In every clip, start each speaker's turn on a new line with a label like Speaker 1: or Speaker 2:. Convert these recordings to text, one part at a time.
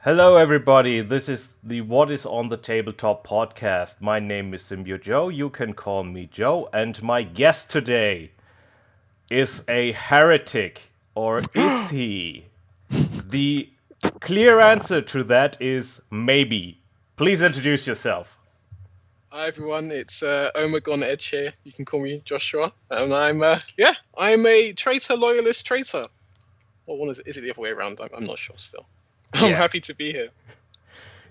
Speaker 1: Hello, everybody. This is the What is on the Tabletop podcast. My name is Symbio Joe. You can call me Joe. And my guest today is a heretic. Or is he? The clear answer to that is maybe. Please introduce yourself.
Speaker 2: Hi everyone, it's omegonedge here. You can call me Joshua, and I'm a traitor loyalist traitor. Or one is it the other way around? I'm not sure still. I'm
Speaker 1: Yeah.
Speaker 2: happy to be here.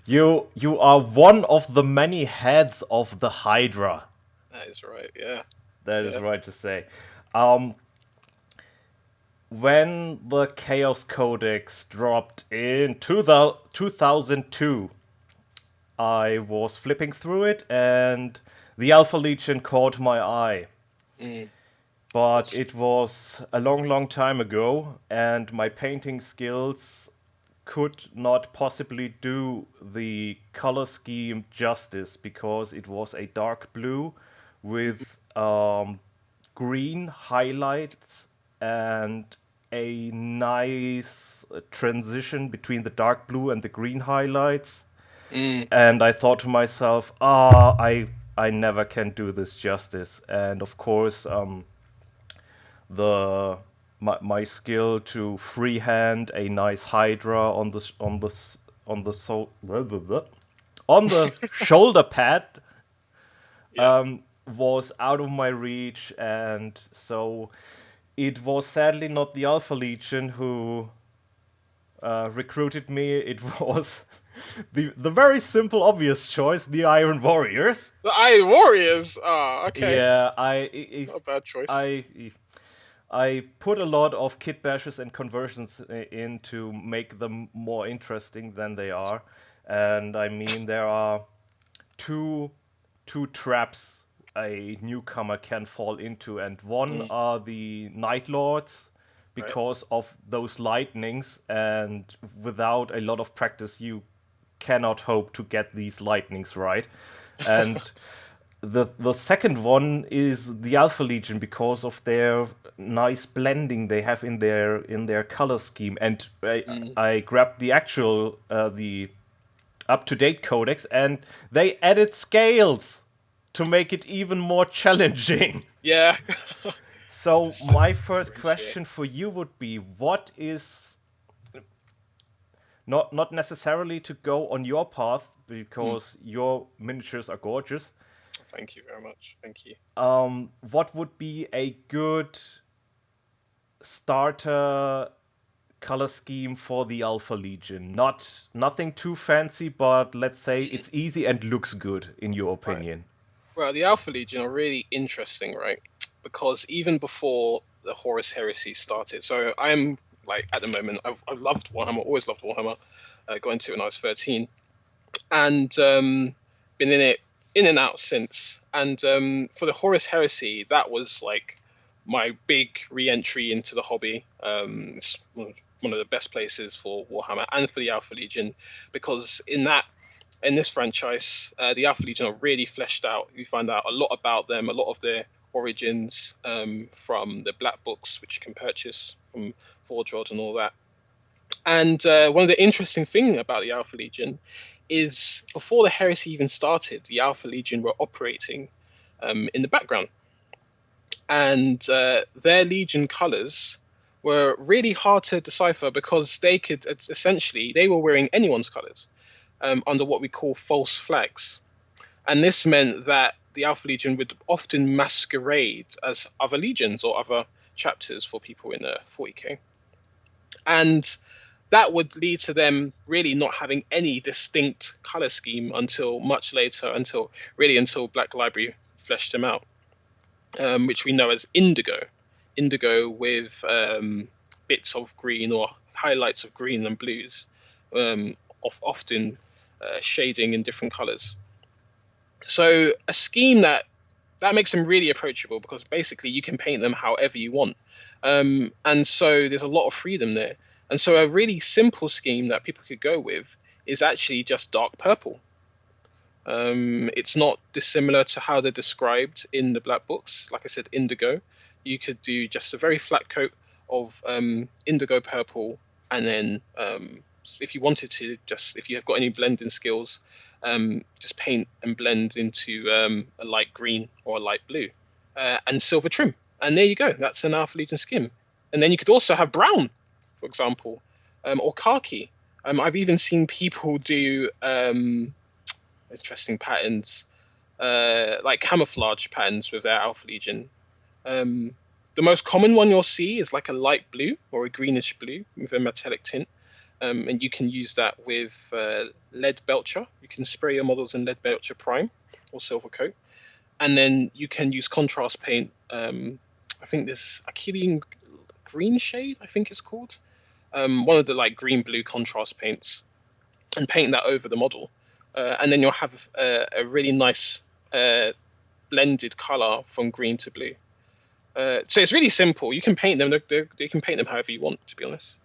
Speaker 1: You are one of the many heads of the Hydra.
Speaker 2: That is right. Yeah,
Speaker 1: That is
Speaker 2: yeah.
Speaker 1: right to say. Um, when the Chaos Codex dropped in 2002, I was flipping through it and the Alpha Legion caught my eye.
Speaker 2: Mm,
Speaker 1: But
Speaker 2: yes.
Speaker 1: it was a long, long time ago, and my painting skills could not possibly do the color scheme justice because it was a dark blue with green highlights and a nice transition between the dark blue and the green highlights.
Speaker 2: Mm,
Speaker 1: And I thought to myself, I never can do this justice. And of course, the my skill to freehand a nice Hydra on the on the shoulder pad
Speaker 2: yeah.
Speaker 1: was out of my reach, and so it was sadly not the Alpha Legion who recruited me. It was the very simple, obvious choice, the Iron Warriors.
Speaker 2: The Iron Warriors. Ah, okay.
Speaker 1: Yeah,
Speaker 2: Not a bad choice.
Speaker 1: I I put a lot of kit bashes and conversions in to make them more interesting than they are, and I mean there are two two traps a newcomer can fall into, and one
Speaker 2: Mm,
Speaker 1: are the Night Lords
Speaker 2: right.
Speaker 1: because of those lightnings, and without a lot of practice you cannot hope to get these lightnings right. And the second one is the Alpha Legion because of their nice blending they have in their color scheme. And
Speaker 2: Mm,
Speaker 1: I grabbed the actual the up to date codex, and they added scales to make it even more challenging.
Speaker 2: yeah.
Speaker 1: So my first
Speaker 2: Differentiate.
Speaker 1: question for you would be, what is not necessarily to go on your path
Speaker 2: Mm,
Speaker 1: because your miniatures are gorgeous.
Speaker 2: thank you very much. Thank you.
Speaker 1: What would be a good starter color scheme for the Alpha Legion? Nothing too fancy, but let's say
Speaker 2: Mm,
Speaker 1: it's easy and looks good in your
Speaker 2: right.
Speaker 1: opinion.
Speaker 2: Well, the Alpha Legion are really interesting, right? Because even before the Horus Heresy started, so I am like at the moment, I've loved Warhammer, always loved Warhammer. Got into it when I was 13, and been in and out since. And for the Horus Heresy, that was like my big re-entry into the hobby. It's one of the best places for Warhammer and for the Alpha Legion, because in this franchise, the Alpha Legion are really fleshed out. You find out a lot about them, a lot of their origins from the black books, which you can purchase from Forge World and all that. And one of the interesting things about the Alpha Legion is before the heresy even started, the Alpha Legion were operating in the background, and their Legion colors were really hard to decipher because they could essentially they were wearing anyone's colors under what we call false flags. And this meant that the Alpha Legion would often masquerade as other legions or other chapters for people in 40k. And that would lead to them really not having any distinct color scheme until much later, until Black Library fleshed them out, which we know as indigo with bits of green or highlights of green and blues, often shading in different colors. So a scheme that makes them really approachable because basically you can paint them however you want. And so there's a lot of freedom there. And so a really simple scheme that people could go with is actually just dark purple. It's not dissimilar to how they're described in the black books. Like I said, indigo. You could do just a very flat coat of indigo purple and then if you wanted to, just if you have got any blending skills, just paint and blend into a light green or a light blue, and silver trim, and there you go. That's an Alpha Legion skin. And then you could also have brown, for example, or khaki. I've even seen people do interesting patterns, like camouflage patterns with their Alpha Legion. Um, the most common one you'll see is like a light blue or a greenish blue with a metallic tint. And you can use that with lead belcher. You can spray your models in lead belcher prime or silver coat, and then you can use contrast paint. I think this Achillean green shade, I think it's called. One of the like green blue contrast paints, and paint that over the model, and then you'll have a really nice blended color from green to blue. So it's really simple. You can paint them. You can paint them however you want, to be honest.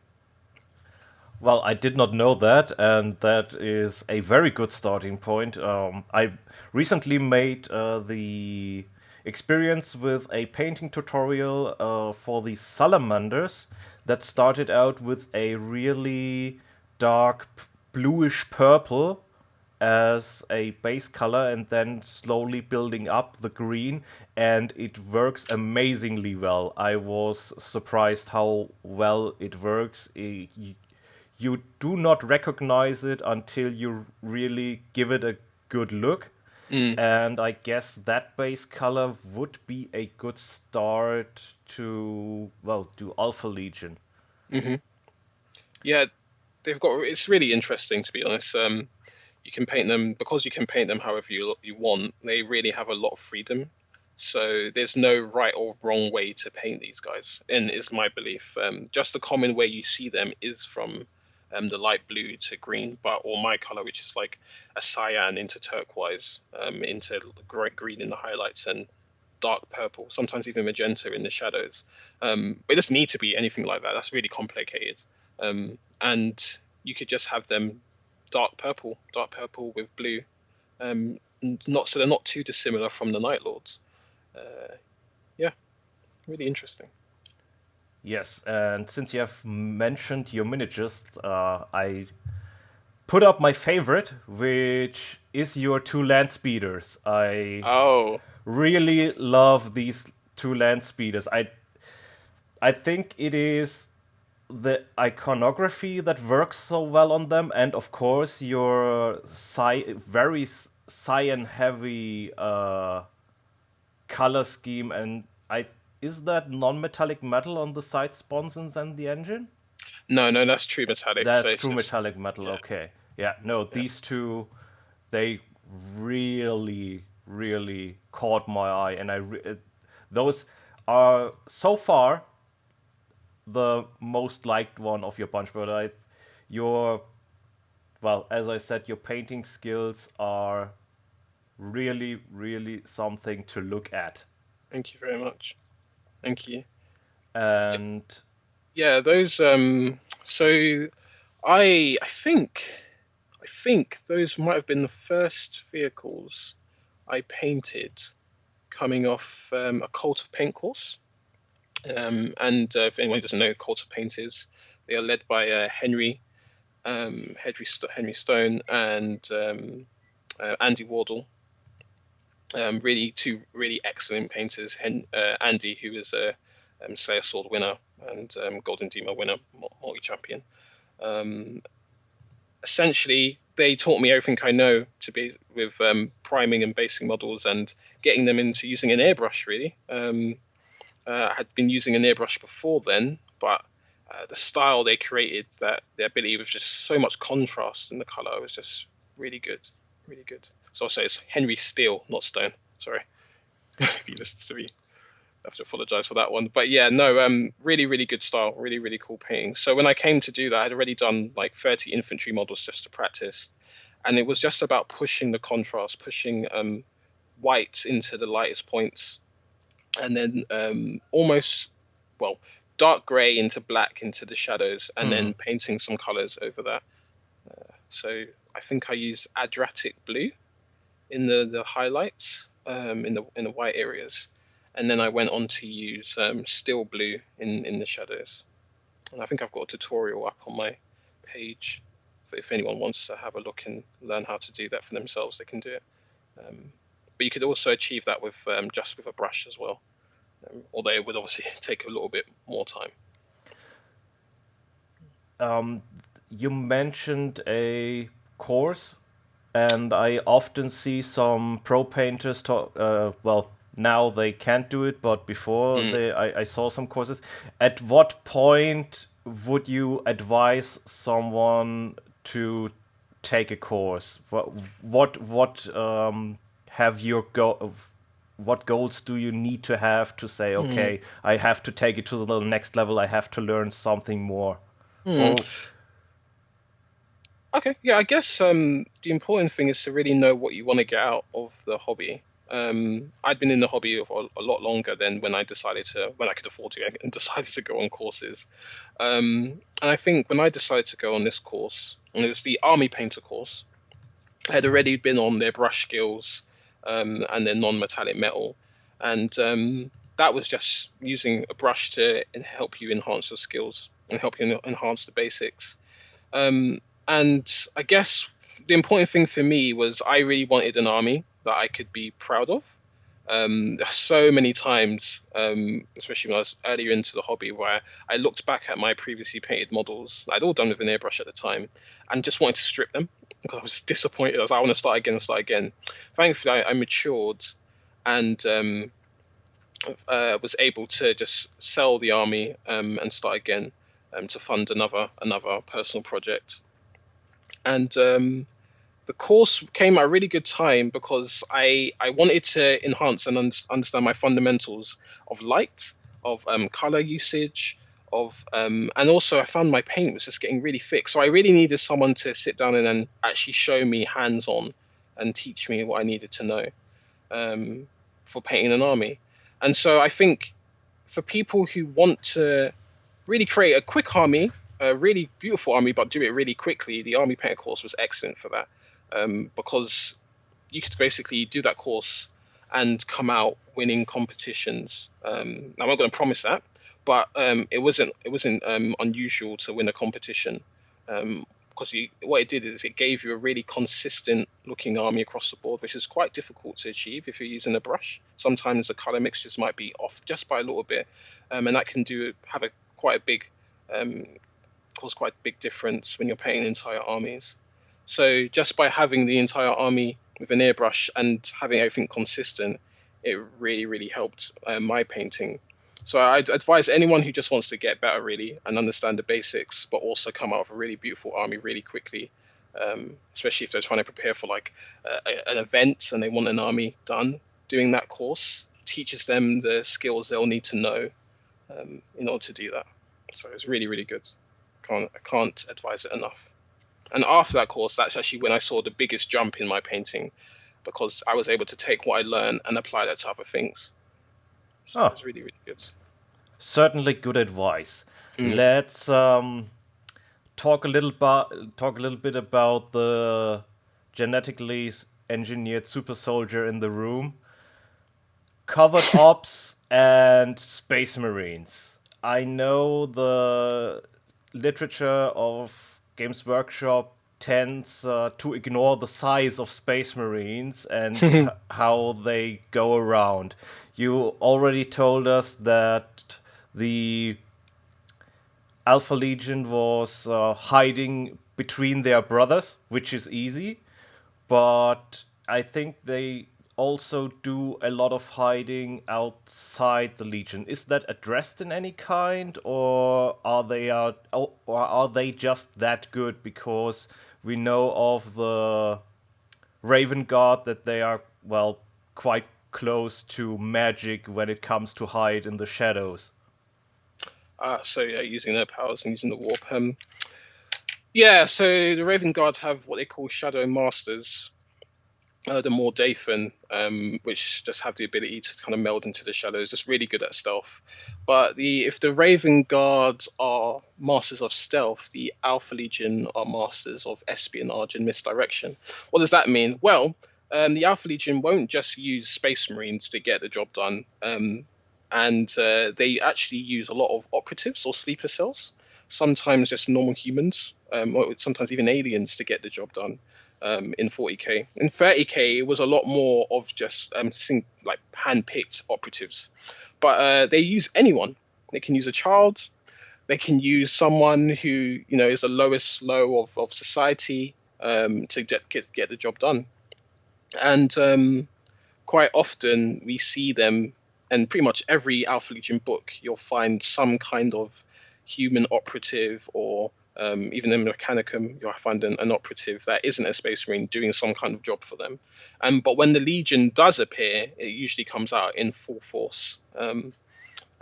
Speaker 1: Well, I did not know that, and that is a very good starting point. I recently made the experience with a painting tutorial for the salamanders that started out with a really dark bluish purple as a base color and then slowly building up the green, and it works amazingly well. I was surprised how well it works. You do not recognize it until you really give it a good look.
Speaker 2: Mm.
Speaker 1: And I guess that base color would be a good start to, well, to Alpha Legion.
Speaker 2: Hmm. Yeah, they've got. It's really interesting, to be honest. You can paint them because you can paint them however you want. They really have a lot of freedom. So there's no right or wrong way to paint these guys, and is my belief. Just the common way you see them is from the light blue to green, but or my color, which is like a cyan into turquoise, into green in the highlights, and dark purple, sometimes even magenta in the shadows. It doesn't need to be anything like that. That's really complicated. And you could just have them dark purple with blue. Not so they're not too dissimilar from the Night Lords. Uh, yeah, really interesting.
Speaker 1: Yes, and since you have mentioned your miniatures, I put up my favorite, which is your two land speeders. I
Speaker 2: Oh,
Speaker 1: really love these two land speeders. I think it is the iconography that works so well on them, and of course your very cyan heavy color scheme. And I is that non-metallic metal on the side sponsons and the engine?
Speaker 2: no, no, that's true metallic. So
Speaker 1: That's
Speaker 2: it's
Speaker 1: true
Speaker 2: just,
Speaker 1: metallic metal.
Speaker 2: yeah,
Speaker 1: Okay, yeah. No,
Speaker 2: yeah.
Speaker 1: these two, they really caught my eye, and those are so far the most liked one of your bunch. But your well, as I said, your painting skills are really something to look at.
Speaker 2: Thank you very much. Thank you. Yeah,
Speaker 1: And
Speaker 2: yeah, those. So I think those might have been the first vehicles I painted coming off a Cult of Paint course. And if anyone doesn't know, Cult of Paint is, they are led by Henry Stone and Andy Wardle. Really two really excellent painters. Andy, who is a Slayer Sword winner and Golden Demon winner, multi champion. Um, Essentially, they taught me everything I know to be with priming and basing models and getting them into using an airbrush. Really, I had been using an airbrush before then, but the style they created, that the ability with just so much contrast in the color was just really good, really good. So I'll say it's Henry Steele, not Stone. Sorry, if he listens to me, I have to apologize for that one. But yeah, no, really, really good style, really, really cool painting. So when I came to do that, I'd already done like 30 infantry models just to practice, and it was just about pushing the contrast, pushing white into the lightest points, and then almost, well, dark gray into black into the shadows, and
Speaker 1: hmm,
Speaker 2: then painting some colors over that. So I think I used Adratic blue in the highlights, in the white areas, and then I went on to use steel blue in the shadows. And I think I've got a tutorial up on my page. if anyone wants to have a look and learn how to do that for themselves, they can do it. But you could also achieve that with just with a brush as well, although it would obviously take a little bit more time.
Speaker 1: You mentioned a course, and I often see some pro painters talk. Well, now they can't do it, but before
Speaker 2: Mm.
Speaker 1: I saw some courses. At what point would you advise someone to take a course? What have your go? What goals do you need to have to say,
Speaker 2: Mm.
Speaker 1: okay, I have to take it to the next level. I have to learn something more,
Speaker 2: Mm.
Speaker 1: or
Speaker 2: Okay, yeah, I guess the important thing is to really know what you want to get out of the hobby. I'd been in the hobby for a lot longer than when I could afford to and decided to go on courses. And I think when I decided to go on this course, and it was the Army Painter course, I had already been on their brush skills, and their non-metallic metal, and that was just using a brush to help you enhance your skills and help you enhance the basics. Um, and I guess the important thing for me was I really wanted an army that I could be proud of. There's so many times, especially when I was earlier into the hobby, where I looked back at my previously painted models I'd all done with an airbrush at the time, and just wanted to strip them because I was disappointed. I was like, I want to start again and start again. Thankfully, I matured and was able to just sell the army, and start again, to fund another personal project. And the course came at a really good time because I wanted to enhance and understand my fundamentals of light, of color usage, of and also I found my paint was just getting really thick. So I really needed someone to sit down and then actually show me hands-on and teach me what I needed to know, um, for painting an army. And so I think for people who want to really create a quick army, a really beautiful army, but do it really quickly, the Army Painter course was excellent for that, because you could basically do that course and come out winning competitions. I'm not going to promise that, but it wasn't unusual to win a competition, because what it did is it gave you a really consistent looking army across the board, which is quite difficult to achieve if you're using a brush. Sometimes the color mixtures might be off just by a little bit, and that can have a quite a big um, cause quite a big difference when you're painting entire armies. So just by having the entire army with an airbrush and having everything consistent, it really, really helped my painting. So I'd advise anyone who just wants to get better really and understand the basics, but also come out of a really beautiful army really quickly. Especially if they're trying to prepare for like an event and they want an army done. Doing that course teaches them the skills they'll need to know, in order to do that. So it's really, really good. I can't advise it enough. And after that course, that's actually when I saw the biggest jump in my painting because I was able to take what I learned and apply that to other things. So it
Speaker 1: oh,
Speaker 2: was really, really good.
Speaker 1: certainly good advice.
Speaker 2: Mm.
Speaker 1: Let's talk a little bit about the genetically engineered super soldier in the room, covered ops and space marines. I know the literature of Games Workshop tends to ignore the size of space marines and how they go around. You already told us that the Alpha Legion was hiding between their brothers, which is easy, but I think they also do a lot of hiding outside the Legion. Is that addressed in any kind, or are they just that good? Because we know of the Raven Guard that they are, well, quite close to magic when it comes to hide in the shadows.
Speaker 2: So yeah, using their powers and using the warp. Yeah, so the Raven Guard have what they call Shadow Masters, the Mordathan, which just have the ability to kind of meld into the shadows, just really good at stealth. But if the Raven Guard are masters of stealth, the Alpha Legion are masters of espionage and misdirection. What does that mean? Well, the Alpha Legion won't just use Space Marines to get the job done, and they actually use a lot of operatives or sleeper cells, sometimes just normal humans, or sometimes even aliens to get the job done. In 40k. In 30k, it was a lot more of just like hand-picked operatives, but they use anyone. They can use a child. They can use someone who is the lowest low of society to get the job done. And quite often we see them, and pretty much every Alpha Legion book, you'll find some kind of human operative, or even in Mechanicum, you'll find an operative that isn't a Space Marine doing some kind of job for them. But when the Legion does appear, it usually comes out in full force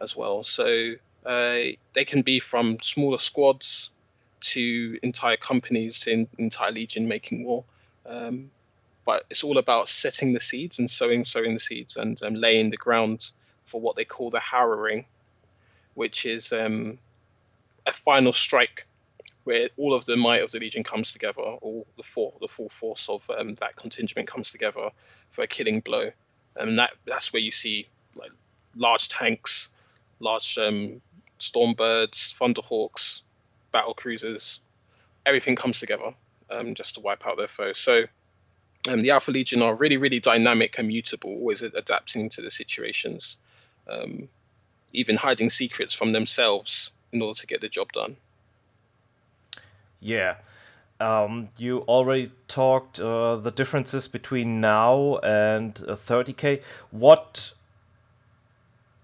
Speaker 2: as well. So they can be from smaller squads to entire companies to entire Legion making war. But it's all about setting the seeds and sowing the seeds, and laying the ground for what they call the harrowing, which is a final strike where all of the might of the Legion comes together, all the full force of that contingent comes together for a killing blow. And that's where you see like large tanks, large Stormbirds, Thunderhawks, battle cruisers, everything comes together just to wipe out their foe. So the Alpha Legion are really, really dynamic and mutable, always adapting to the situations, even hiding secrets from themselves in order to get the job done.
Speaker 1: Yeah. You already talked the differences between now and 30k. What,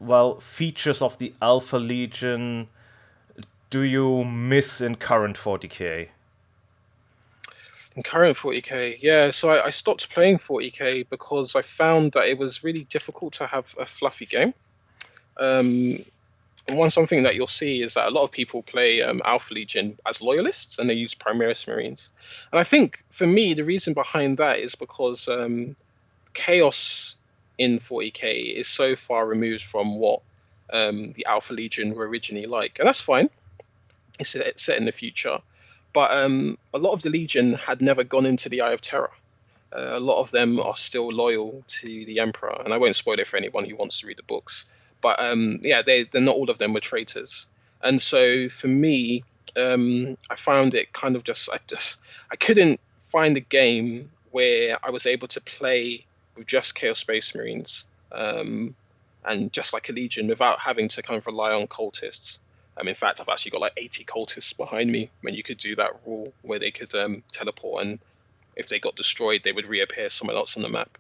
Speaker 1: well, features of the Alpha Legion do you miss in current 40k?
Speaker 2: In current 40k, yeah, so I stopped playing 40k because I found that it was really difficult to have a fluffy game. And something that you'll see is that a lot of people play Alpha Legion as loyalists, and they use Primaris Marines. And I think for me, the reason behind that is because chaos in 40k is so far removed from what the Alpha Legion were originally like, and that's fine. It's set in the future, but a lot of the Legion had never gone into the Eye of Terror. A lot of them are still loyal to the Emperor, and I won't spoil it for anyone who wants to read the books. But yeah, they're not all of them were traitors, and so for me, I found it kind of I couldn't find a game where I was able to play with just Chaos Space Marines, and just like a Legion without having to kind of rely on cultists. In fact, I've actually got like 80 cultists behind me when you could do that rule where they could teleport, and if they got destroyed, they would reappear somewhere else on the map.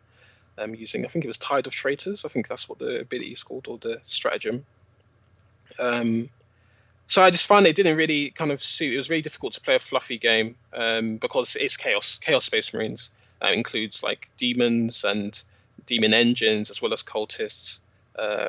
Speaker 2: Using, I think it was Tide of Traitors. I think that's what the ability is called, or the stratagem. So I just found it didn't really kind of suit. It was really difficult to play a fluffy game because it's Chaos Space Marines. That includes like demons and demon engines as well as cultists.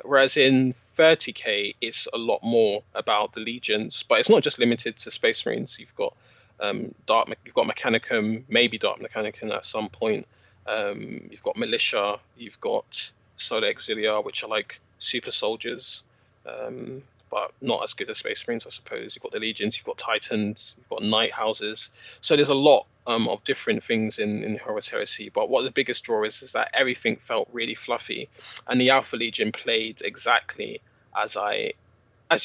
Speaker 2: Whereas in 30k, it's a lot more about the legions, but it's not just limited to Space Marines. You've got you've got Mechanicum, maybe Dark Mechanicum at some point. You've got Militia, you've got Solar Auxilia, which are like super soldiers, but not as good as Space Marines, I suppose. You've got the Legions, you've got Titans, you've got Night Houses. So there's a lot of different things in Horus Heresy. But what the biggest draw is that everything felt really fluffy, and the Alpha Legion played exactly as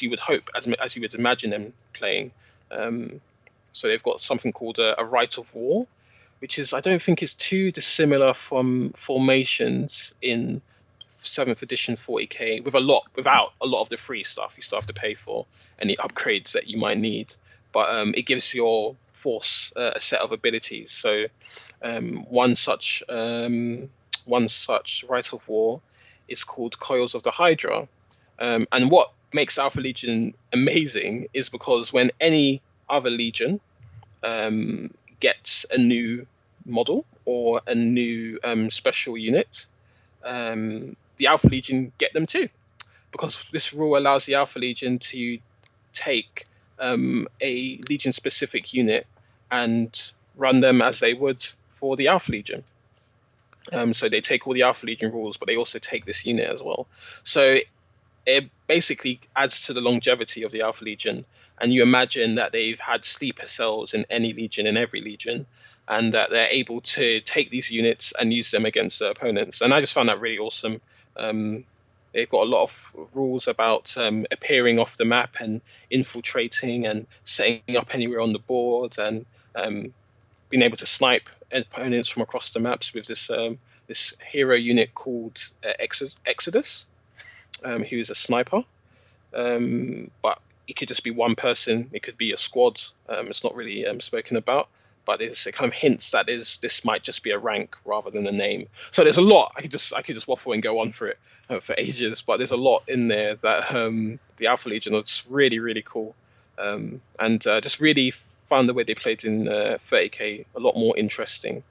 Speaker 2: you would hope, as you would imagine them playing. So they've got something called a Rite of War, which is, I don't think it's too dissimilar from formations in 7th edition 40k, without a lot of the free stuff. You still have to pay for any upgrades that you might need, but it gives your force a set of abilities. So one such Rite of War is called Coils of the Hydra, and what makes Alpha Legion amazing is because when any other Legion gets a new model or a new special unit, the Alpha Legion get them too, because this rule allows the Alpha Legion to take a Legion specific unit and run them as they would for the Alpha Legion. So they take all the Alpha Legion rules, but they also take this unit as well. So it basically adds to the longevity of the Alpha Legion. And you imagine that they've had sleeper cells in any Legion, in every Legion, and that they're able to take these units and use them against their opponents. And I just found that really awesome. They've got a lot of rules about appearing off the map and infiltrating and setting up anywhere on the board and um, being able to snipe opponents from across the maps with this hero unit called Exodus, who is a sniper. But it could just be one person. It could be a squad. It's not really spoken about, but it kind of hints that this might just be a rank rather than a name. So there's a lot. I could just waffle and go on for it for ages, but there's a lot in there that the Alpha Legion are just really really cool, and just really found the way they played in 30K a lot more interesting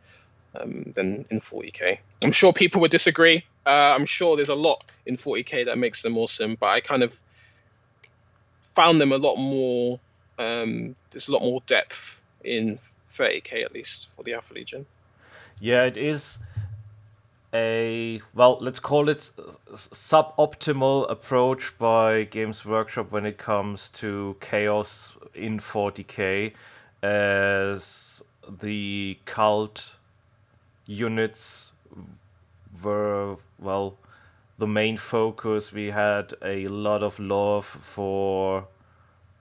Speaker 2: than in 40K. I'm sure people would disagree. I'm sure there's a lot in 40K that makes them awesome, but I kind of found them a lot more. There's a lot more depth in 30K at least for the Alpha Legion.
Speaker 1: Yeah, it is a, well, let's call it suboptimal approach by Games Workshop when it comes to chaos in 40K, as the cult units were, well, the main focus. We had a lot of love for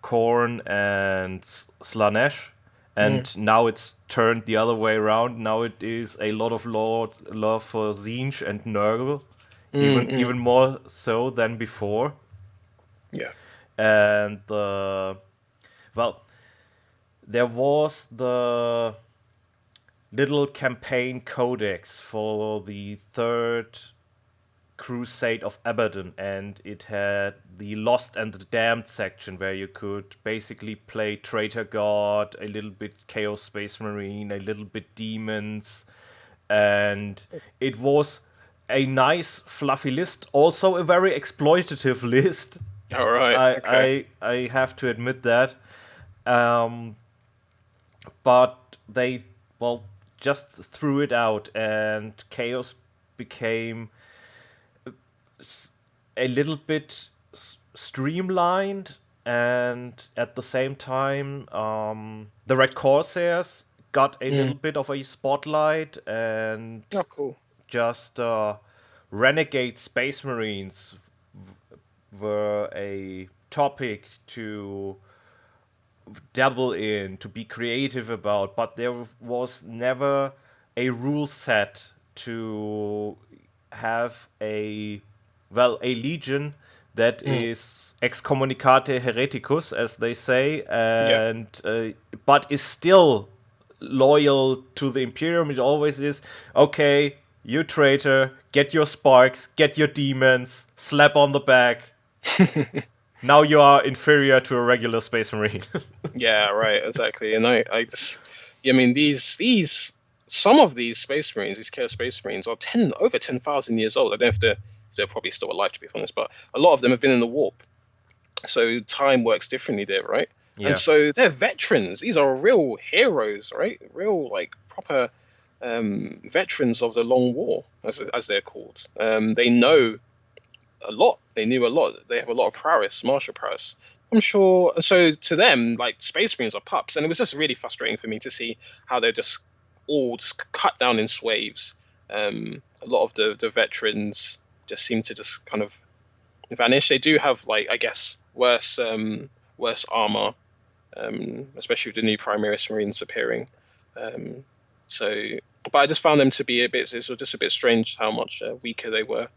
Speaker 1: Korn and Slanesh,
Speaker 2: Mm,
Speaker 1: and now it's turned the other way around. Now it is a lot of love for Zinj and Nurgle,
Speaker 2: mm,
Speaker 1: even
Speaker 2: mm.
Speaker 1: more so than before.
Speaker 2: Yeah.
Speaker 1: And well, there was the little campaign codex for the third Crusade of Abaddon, and it had the Lost and the Damned section where you could basically play Traitor God, a little bit Chaos Space Marine, a little bit Demons, and it was a nice fluffy list, also a very exploitative list.
Speaker 2: All right.
Speaker 1: I
Speaker 2: Okay.
Speaker 1: have to admit that. Um, but they, well, just threw it out, and Chaos became a little bit streamlined, and at the same time, the Red Corsairs got a little
Speaker 2: Mm.
Speaker 1: bit of a spotlight, and
Speaker 2: Oh, cool.
Speaker 1: just renegade Space Marines were a topic to dabble in, to be creative about, but there was never a rule set to have a, well, a legion that
Speaker 2: Mm.
Speaker 1: is excommunicate hereticus, as they say,
Speaker 2: Yeah.
Speaker 1: and but is still loyal to the Imperium. It always is, okay, you traitor, get your sparks, get your demons, slap on the back. Now you are inferior to a regular Space Marine.
Speaker 2: Yeah. Right. Exactly. And I just, yeah, I mean, some of these Space Marines, these Chaos Space Marines, are over 10,000 years old. I don't know if they're probably still alive, to be honest, but a lot of them have been in the warp. So time works differently there, right? And
Speaker 1: Yeah.
Speaker 2: so they're veterans. These are real heroes, right? Real like proper veterans of the Long War, as they're called. They know a lot. They knew a lot. They have a lot of prowess, martial prowess. I'm sure. And so to them, like Space Marines are pups, and it was just really frustrating for me to see how they're just all just cut down in swaves. A lot of the veterans just seem to just kind of vanish. They do have like I guess worse armor, especially with the new Primaris Marines appearing. Um, so, but I just found them to be a bit. It was just a bit strange how much weaker they were,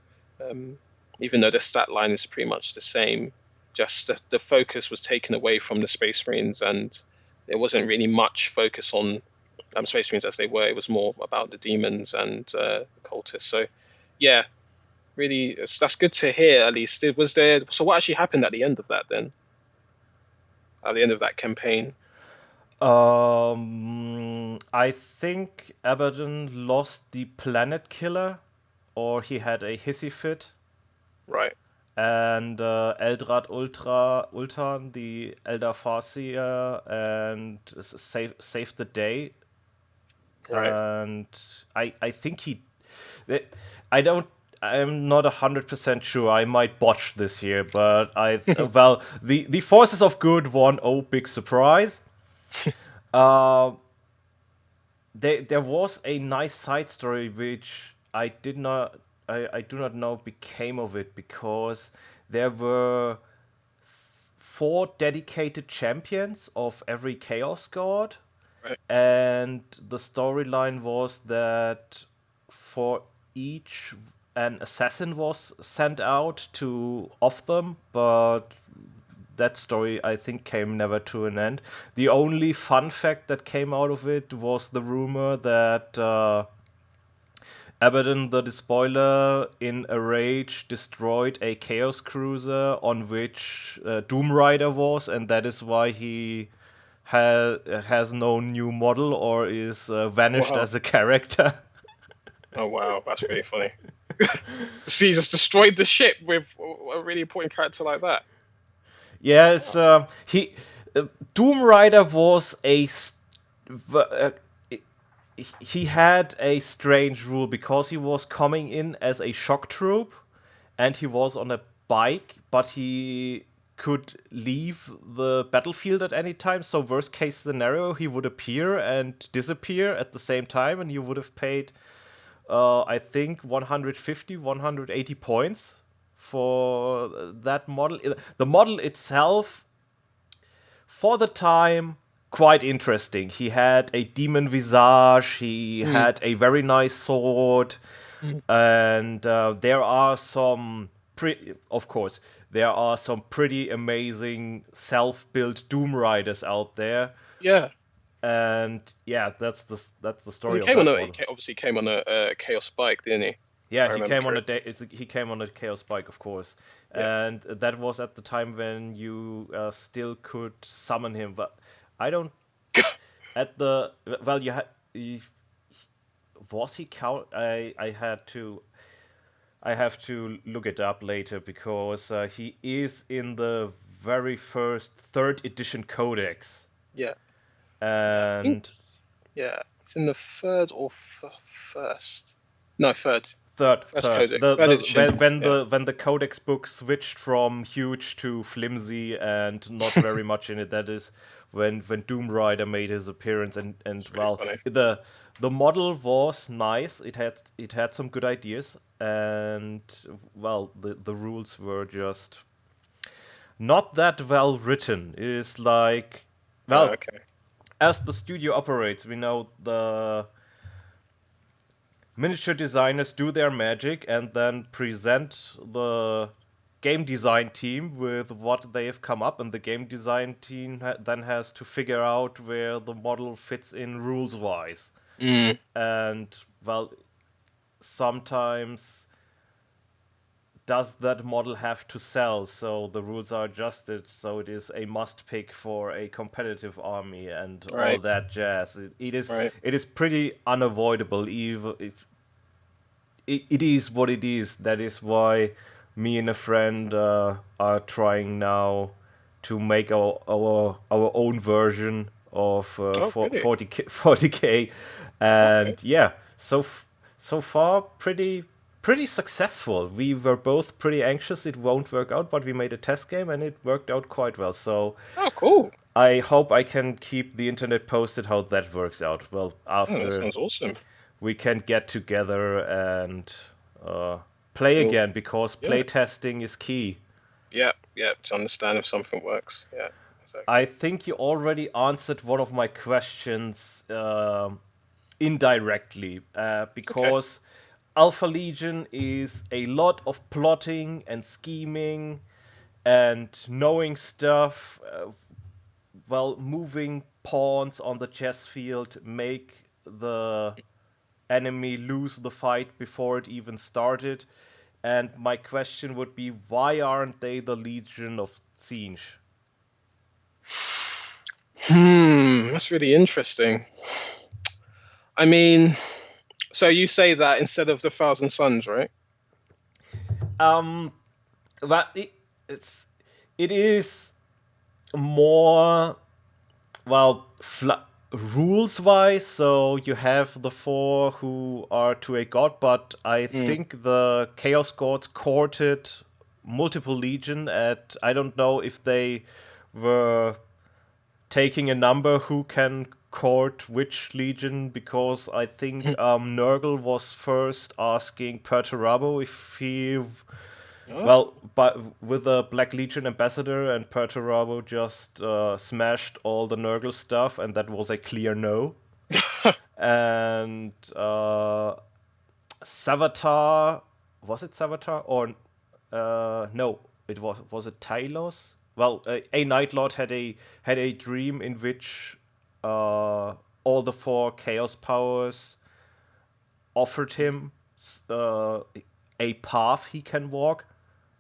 Speaker 2: um, even though the stat line is pretty much the same. Just the focus was taken away from the Space Marines, and there wasn't really much focus on Space Marines as they were. It was more about the demons and the cultists. So, yeah, really, that's good to hear. At least, was there. So, what actually happened at the end of that then? At the end of that campaign,
Speaker 1: I think Abaddon lost the Planet Killer, or he had a hissy fit,
Speaker 2: right?
Speaker 1: and Eldrad Ultan, the Eldar Farseer, and saved the day.
Speaker 2: Right.
Speaker 1: And I think he, I don't. I'm not 100% sure. I might botch this here, but well, the forces of good won. Oh, big surprise! Uh, there was a nice side story which I did not I do not know became of it, because there were four dedicated champions of every Chaos God,
Speaker 2: Right.
Speaker 1: and the storyline was that for each an assassin was sent out to off them, but that story I think came never to an end. The only fun fact that came out of it was the rumor that Abaddon the Despoiler, in a rage, destroyed a Chaos Cruiser on which Doom Rider was, and that is why he has no new model or is vanished
Speaker 2: Wow.
Speaker 1: as a character.
Speaker 2: Oh wow, that's really funny. See, just destroyed the ship with a really important character like that.
Speaker 1: Yes,
Speaker 2: Wow.
Speaker 1: he Doom Rider was he had a strange rule because he was coming in as a shock troop, and he was on a bike, but he could leave the battlefield at any time. So worst case scenario, he would appear and disappear at the same time, and you would have paid I think 150, 180 points for that model. The model itself, for the time, quite interesting. He had a demon visage, he
Speaker 2: Mm,
Speaker 1: had a very nice sword,
Speaker 2: mm.
Speaker 1: and there are some of course, there are some pretty amazing self-built Doom Riders out there,
Speaker 2: Yeah.
Speaker 1: and yeah, that's the
Speaker 2: Well,
Speaker 1: story of that model.
Speaker 2: obviously came on a Chaos Bike, didn't he?
Speaker 1: Yeah,
Speaker 2: I remember correctly.
Speaker 1: he came on a Chaos Bike, of course,
Speaker 2: Yeah.
Speaker 1: and that was at the time when you still could summon him. But I don't at the well, was he count? I have to look it up later, because he is in the very first third edition codex,
Speaker 2: Yeah. Yeah. I think.
Speaker 1: and
Speaker 2: Yeah. It's in the third or first. No, third. First
Speaker 1: third.
Speaker 2: codec. Third edition. Yeah.
Speaker 1: When the codex book switched from huge to flimsy and not very much in it, that is when Doom Rider made his appearance, and
Speaker 2: It's really
Speaker 1: well,
Speaker 2: funny.
Speaker 1: the model was nice. It had some good ideas, and well, the rules were just not that well written. It is like, well,
Speaker 2: Okay.
Speaker 1: as the studio operates, we know the miniature designers do their magic and then present the game design team with what they have come up, and the game design team then has to figure out where the model fits in rules wise.
Speaker 2: Mm.
Speaker 1: And well, sometimes does that model have to sell, so the rules are adjusted so it is a must pick for a competitive army and all
Speaker 2: Right.
Speaker 1: that jazz.
Speaker 2: Right.
Speaker 1: It is pretty unavoidable. Even it is what it is. That is why me and a friend are trying now to make our own version of
Speaker 2: Oh, really?
Speaker 1: 40K, 40K,
Speaker 2: Okay.
Speaker 1: and yeah, so far pretty successful. We were both pretty anxious it won't work out, but we made a test game and it worked out quite well. So
Speaker 2: Oh, cool.
Speaker 1: I hope I can keep the internet posted how that works out. Well,
Speaker 2: Oh, that
Speaker 1: after
Speaker 2: sounds awesome.
Speaker 1: we can get together and uh, play
Speaker 2: Well,
Speaker 1: again, because
Speaker 2: yeah.
Speaker 1: playtesting is key.
Speaker 2: Yeah. Yeah. To understand if something works. Yeah.
Speaker 1: I
Speaker 2: Exactly.
Speaker 1: think you already answered one of my questions indirectly,
Speaker 2: Okay.
Speaker 1: because Alpha Legion is a lot of plotting and scheming and knowing stuff, well, moving pawns on the chess field, make the enemy lose the fight before it even started. And my question would be, why aren't they the Legion of Siege?
Speaker 2: That's really interesting. I mean, so you say that instead of the Thousand Suns, right?
Speaker 1: Um, but it's it is more, well, rules wise. So you have the four who are to a god, but I
Speaker 2: Mm.
Speaker 1: think the Chaos Gods courted multiple legion. I don't know if they were taking a number who can court Witch Legion because I think Nurgle was first asking Perturabo if he,
Speaker 2: Oh.
Speaker 1: well, but with the Black Legion ambassador, and Perturabo just smashed all the Nurgle stuff, and that was a clear no. And Savatar, was it Savatar or no? It was it Talos? Well, a Night Lord had a dream in which all the four Chaos powers offered him a path he can walk,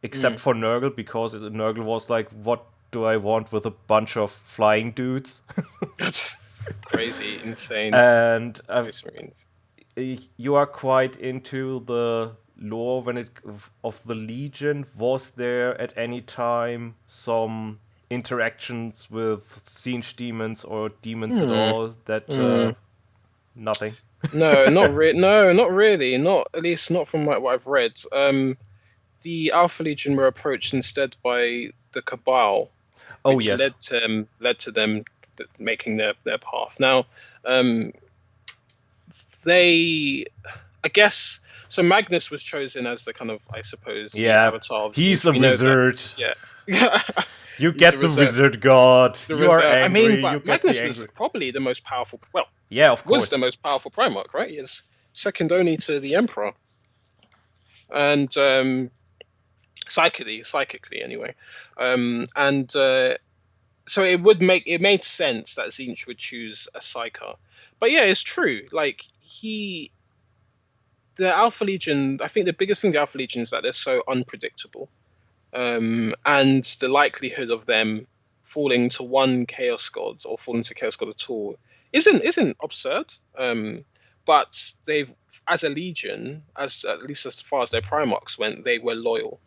Speaker 1: except for Nurgle, because Nurgle was like, "What do I want with a bunch of flying dudes?"
Speaker 2: That's crazy, insane.
Speaker 1: And
Speaker 2: Space Marines.
Speaker 1: you are quite into the lore when it of the Legion. Was there at any time some interactions with siege demons or demons at
Speaker 2: Hmm.
Speaker 1: all that
Speaker 2: Hmm.
Speaker 1: nothing?
Speaker 2: No, no, not really. Not at least not from what I've read. The Alpha Legion were approached instead by the Cabal,
Speaker 1: Oh
Speaker 2: which
Speaker 1: yes.
Speaker 2: led to them making their path. Now, um, they, I guess, so Magnus was chosen as the kind of, I suppose, the
Speaker 1: Yeah,
Speaker 2: avatar of
Speaker 1: he's
Speaker 2: Tzeentch.
Speaker 1: a
Speaker 2: We know that,
Speaker 1: wizard.
Speaker 2: yeah.
Speaker 1: You
Speaker 2: He's the
Speaker 1: get the
Speaker 2: reserve.
Speaker 1: wizard god.
Speaker 2: The
Speaker 1: You are
Speaker 2: reserve. I mean,
Speaker 1: angry. You
Speaker 2: but
Speaker 1: get the
Speaker 2: Magnus was
Speaker 1: angry.
Speaker 2: probably the most powerful. Well,
Speaker 1: Yeah, of
Speaker 2: was the
Speaker 1: course.
Speaker 2: most powerful Primarch, right? He is second only to the Emperor, and psychically anyway. And so it made sense that Tzeentch would choose a Psyker. But yeah, it's true. Like the Alpha Legion. I think the biggest thing with the Alpha Legion is that they're so unpredictable, and the likelihood of them falling to one Chaos God or falling to Chaos God at all isn't absurd. But they've, as a Legion, as at least as far as their Primarchs went, they were loyal.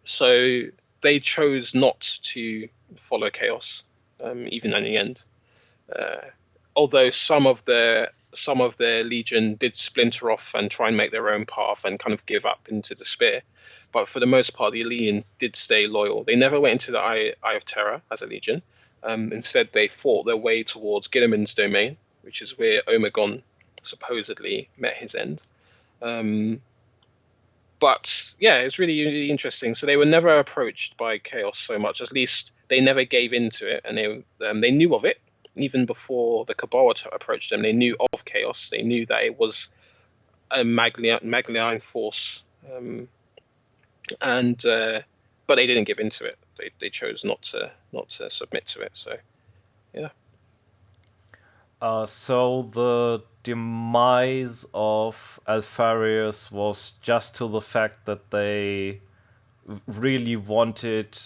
Speaker 2: So they chose not to follow Chaos, even in the end. Uh, Although some of their Legion did splinter off and try and make their own path and kind of give up into despair. But for the most part, the Legion did stay loyal. They never went into the Eye of Terror as a Legion. Instead, they fought their way towards Gilliman's domain, which is where Omegon supposedly met his end. But yeah, it's really, really interesting. So they were never approached by Chaos so much. At least they never gave into it, and they knew of it even before the Cabal approached them. They knew of Chaos. They knew that it was a malign force, and but they didn't give into it. They chose not to submit to it. So yeah.
Speaker 1: So the demise of Alpharius was just to the fact that they really wanted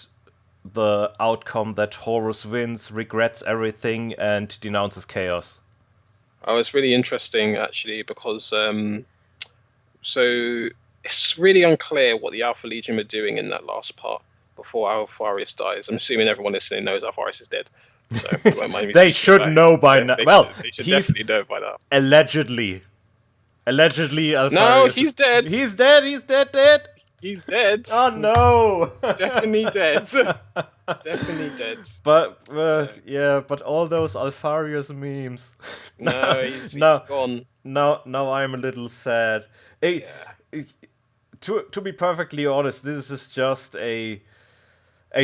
Speaker 1: the outcome that Horus wins, regrets everything, and denounces chaos.
Speaker 2: Oh, it's really interesting actually because so it's really unclear what the Alpha Legion were doing in that last part before Alpharius dies. I'm assuming everyone listening knows Alpharius is dead, so they won't mind me
Speaker 1: They
Speaker 2: speaking
Speaker 1: should
Speaker 2: about it.
Speaker 1: know by now. Well,
Speaker 2: They should
Speaker 1: he's
Speaker 2: definitely know by now.
Speaker 1: allegedly. Allegedly,
Speaker 2: No,
Speaker 1: Alpharius
Speaker 2: he's
Speaker 1: is.
Speaker 2: dead.
Speaker 1: He's dead, he's dead, dead!
Speaker 2: He's dead.
Speaker 1: Oh no!
Speaker 2: Definitely dead. Definitely dead.
Speaker 1: But
Speaker 2: Uh,
Speaker 1: yeah, but all those Alpharius memes.
Speaker 2: no, he's
Speaker 1: now,
Speaker 2: gone.
Speaker 1: now I'm a little sad.
Speaker 2: Yeah.
Speaker 1: To be perfectly honest, this is just a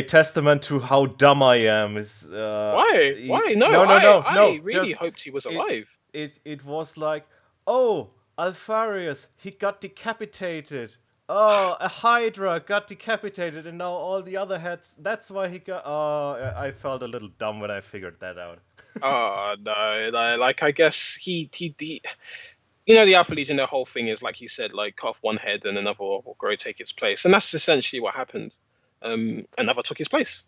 Speaker 1: testament to how dumb I am. Is
Speaker 2: Why? Why? No,
Speaker 1: no.
Speaker 2: I really
Speaker 1: Just
Speaker 2: hoped he was
Speaker 1: it
Speaker 2: alive.
Speaker 1: it was like, oh, Alpharius, he got decapitated. Oh, a Hydra got decapitated, and now all the other heads. That's why he got. Oh, I felt a little dumb when I figured that out.
Speaker 2: Oh no, like I guess he you know, the Alpha Legion, their whole thing is like you said, like cut off one head and another will grow, take its place, and that's essentially what happened. Another took his place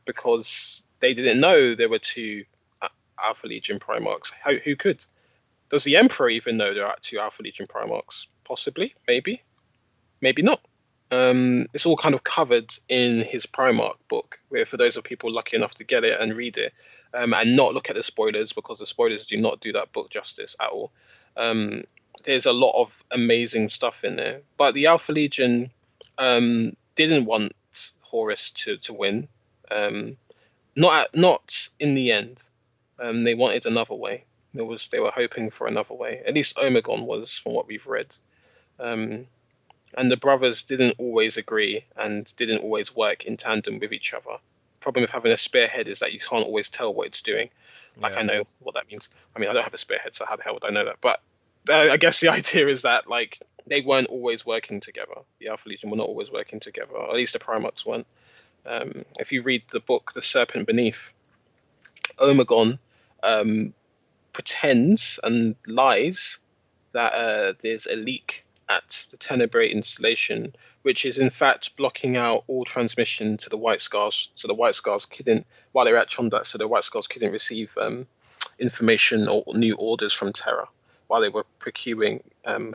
Speaker 2: because they didn't know there were two Alpha Legion Primarchs. Who could? Does the Emperor even know there are two Alpha Legion Primarchs? Possibly, maybe, maybe not. It's all kind of covered in his Primarch book, where for those of people lucky enough to get it and read it, and not look at the spoilers because the spoilers do not do that book justice at all. There's a lot of amazing stuff in there, but the Alpha Legion didn't want Horus to win. not in the end. They wanted another way. They were hoping for another way. At least Omegon was, from what we've read. Um, and the brothers didn't always agree and didn't always work in tandem with each other. Problem with having a spearhead is that you can't always tell what it's doing. Like,
Speaker 1: Yeah.
Speaker 2: I know what that means. I mean, I don't have a spearhead, so how the hell would I know that? But I guess the idea is that like they weren't always working together. The Alpha Legion were not always working together. Or at least the Primarchs weren't. If you read the book The Serpent Beneath, Omegon um, pretends and lies that there's a leak at the Tenebrae installation, which is in fact blocking out all transmission to the White Scars. So the White Scars couldn't, while they were at Chondak, so the White Scars couldn't receive information or new orders from Terra while they were procuring,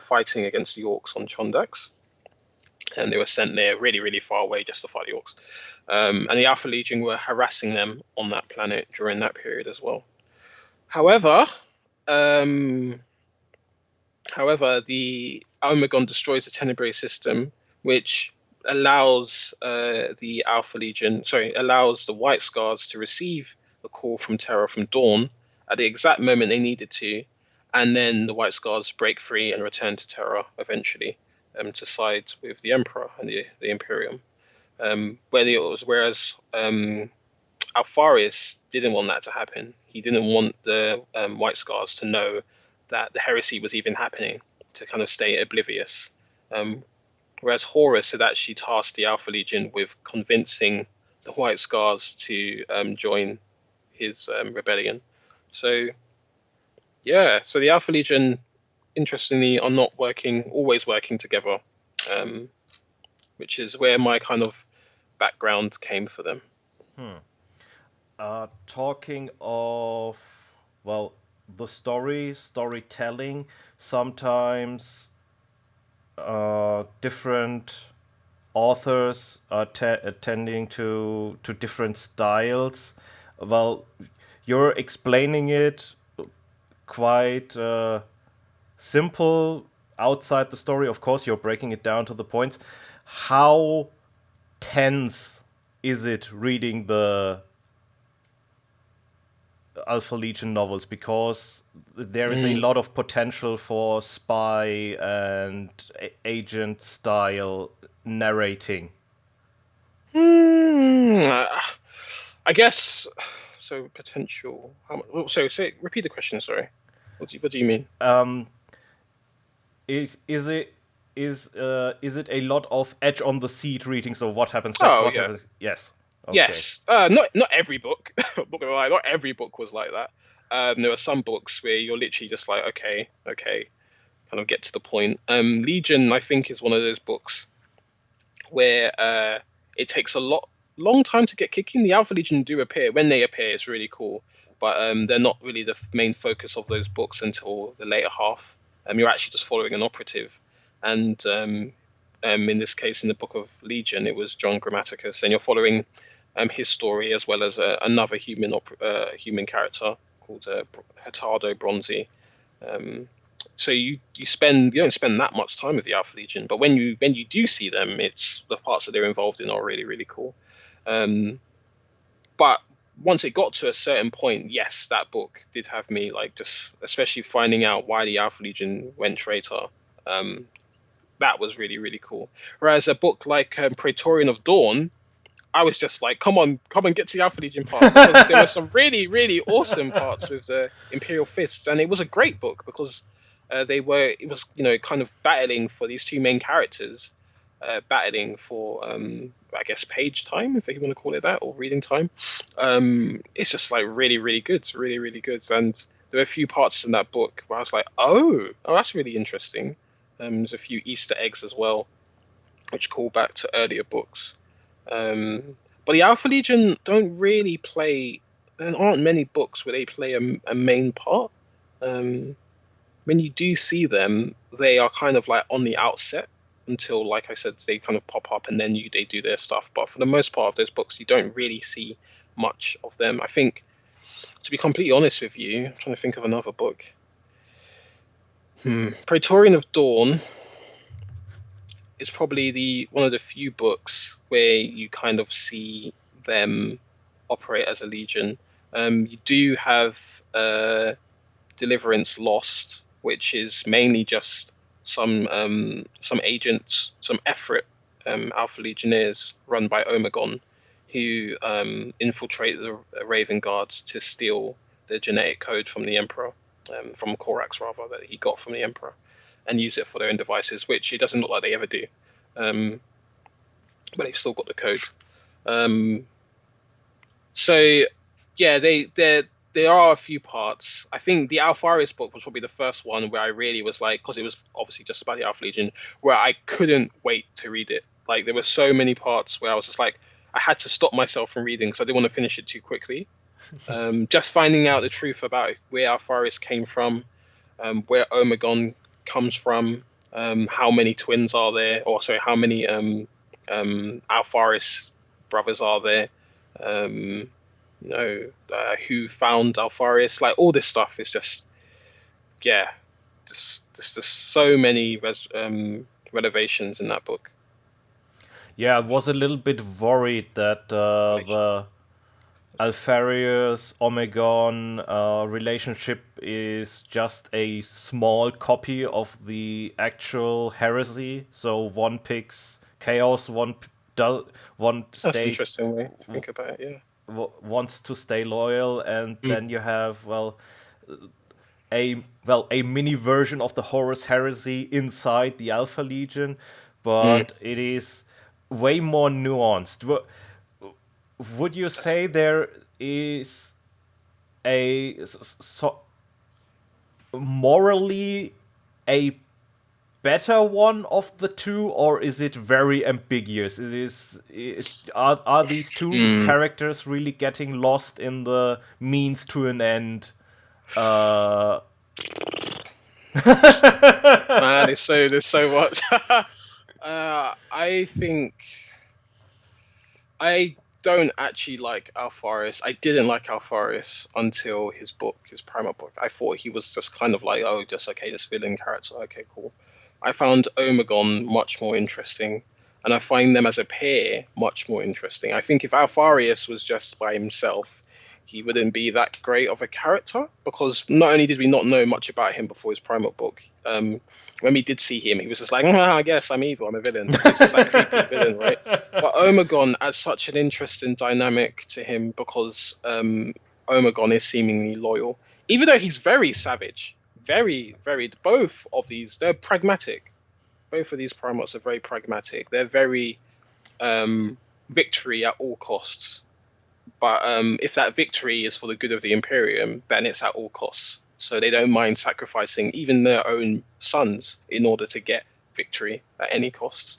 Speaker 2: fighting against the Orcs on Chondax. And they were sent there really, really far away just to fight the Orcs. And the Alpha Legion were harassing them on that planet during that period as well. However, um, the Omegon destroys the Tenebrae system, which allows the Alpha Legion, allows the White Scars to receive a call from Terra from Dawn at the exact moment they needed to, and then the White Scars break free and return to Terra eventually, to side with the Emperor and the Imperium. Whereas Alpharius didn't want that to happen. He didn't want the White Scars to know that the heresy was even happening, to kind of stay oblivious. Whereas Horus had actually tasked the Alpha Legion with convincing the White Scars to join his rebellion. So yeah, so the Alpha Legion, interestingly, are not always working together, which is where my kind of background came for them.
Speaker 1: Talking of, well, the storytelling, sometimes different authors are tending to different styles. Well, you're explaining it quite simple outside the story. Of course, you're breaking it down to the points. How tense is it reading the Alpha Legion novels, because there is a lot of potential for spy and agent style narrating.
Speaker 2: I guess so. Potential. Repeat the question. Sorry. What do you mean?
Speaker 1: Is it is it a lot of edge on the seat reading? So what happens next?
Speaker 2: Oh
Speaker 1: What
Speaker 2: yeah.
Speaker 1: happens? Yes. Okay.
Speaker 2: Yes. Not every book. Not gonna lie. Not every book was like that. There are some books where you're literally just like, okay, kind of get to the point. Legion, I think, is one of those books where it takes long time to get kicking. The Alpha Legion do appear. When they appear, it's really cool, but they're not really the main focus of those books until the later half. You're actually just following an operative, and in this case, in the book of Legion, it was John Grammaticus, and you're following his story as well as another human character called Hurtado Bronzy. So you don't spend that much time with the Alpha Legion, but when you do see them, it's the parts that they're involved in are really, really cool. But once it got to a certain point, yes, that book did have me like, just especially finding out why the Alpha Legion went traitor. That was really, really cool. Whereas a book like Praetorian of Dawn, I was just like, come on, get to the Alpha Legion part, because there were some really, really awesome parts with the Imperial Fists, and it was a great book because it was kind of battling for these two main characters, battling for I guess page time, if you want to call it that, or reading time. It's just like really, really good, really, really good, and there were a few parts in that book where I was like, oh, that's really interesting. There's a few Easter eggs as well, which call back to earlier books. But the Alpha Legion don't really play. There aren't many books where they play a main part. When you do see them, they are kind of like on the outset until, like I said, they kind of pop up and then they do their stuff. But for the most part of those books, you don't really see much of them. I think, to be completely honest with you, I'm trying to think of another book. Praetorian of Dawn is probably one of the few books where you kind of see them operate as a legion. You do have Deliverance Lost, which is mainly just some agents, some effort Alpha Legionnaires run by Omegon, who infiltrate the Raven Guards to steal the genetic code from the Emperor, from Korax rather, that he got from the Emperor, and use it for their own devices, which it doesn't look like they ever do. But they've still got the code. Um, so yeah, there are a few parts. I think the Alpharis book was probably the first one where I really was like, because it was obviously just about the Alpha Legion, where I couldn't wait to read it. Like there were so many parts where I was just like, I had to stop myself from reading because I didn't want to finish it too quickly. Just finding out the truth about where Alpharis came from, where Omegon comes from, how many twins are there, or sorry, how many Alpharis brothers are there, who found Alpharius, like all this stuff is just, yeah, just so many renovations in that book.
Speaker 1: Yeah, I was a little bit worried that the Alpharius Omegon relationship is just a small copy of the actual heresy. So one picks chaos, one
Speaker 2: That's an
Speaker 1: stays
Speaker 2: interesting way to think about it.
Speaker 1: wants to stay loyal, and
Speaker 2: Yeah.
Speaker 1: then you have a mini version of the Horus heresy inside the Alpha Legion,
Speaker 2: Mm.
Speaker 1: but it is way more nuanced. Would you
Speaker 2: That's
Speaker 1: say there is a morally a better one of the two, or is it very ambiguous? Are these two
Speaker 2: mm.
Speaker 1: characters really getting lost in the means to an end? Uh,
Speaker 2: Man, there's so much. I think I don't actually like Alpharius. I didn't like Alpharius until his book, his primer book. I thought he was just kind of like, oh, just okay, this villain character. Okay, cool. I found Omegon much more interesting, and I find them as a pair much more interesting. I think if Alpharius was just by himself, he wouldn't be that great of a character because not only did we not know much about him before his primer book, when we did see him, he was just like, I guess I'm evil, I'm a villain. He's just like creepy villain, right? But Omegon adds such an interesting dynamic to him because Omegon is seemingly loyal, even though he's very savage, very, very. Both of these, they're pragmatic. Both of these Primates are very pragmatic. They're very victory at all costs. But if that victory is for the good of the Imperium, then it's at all costs. So they don't mind sacrificing even their own sons in order to get victory at any cost.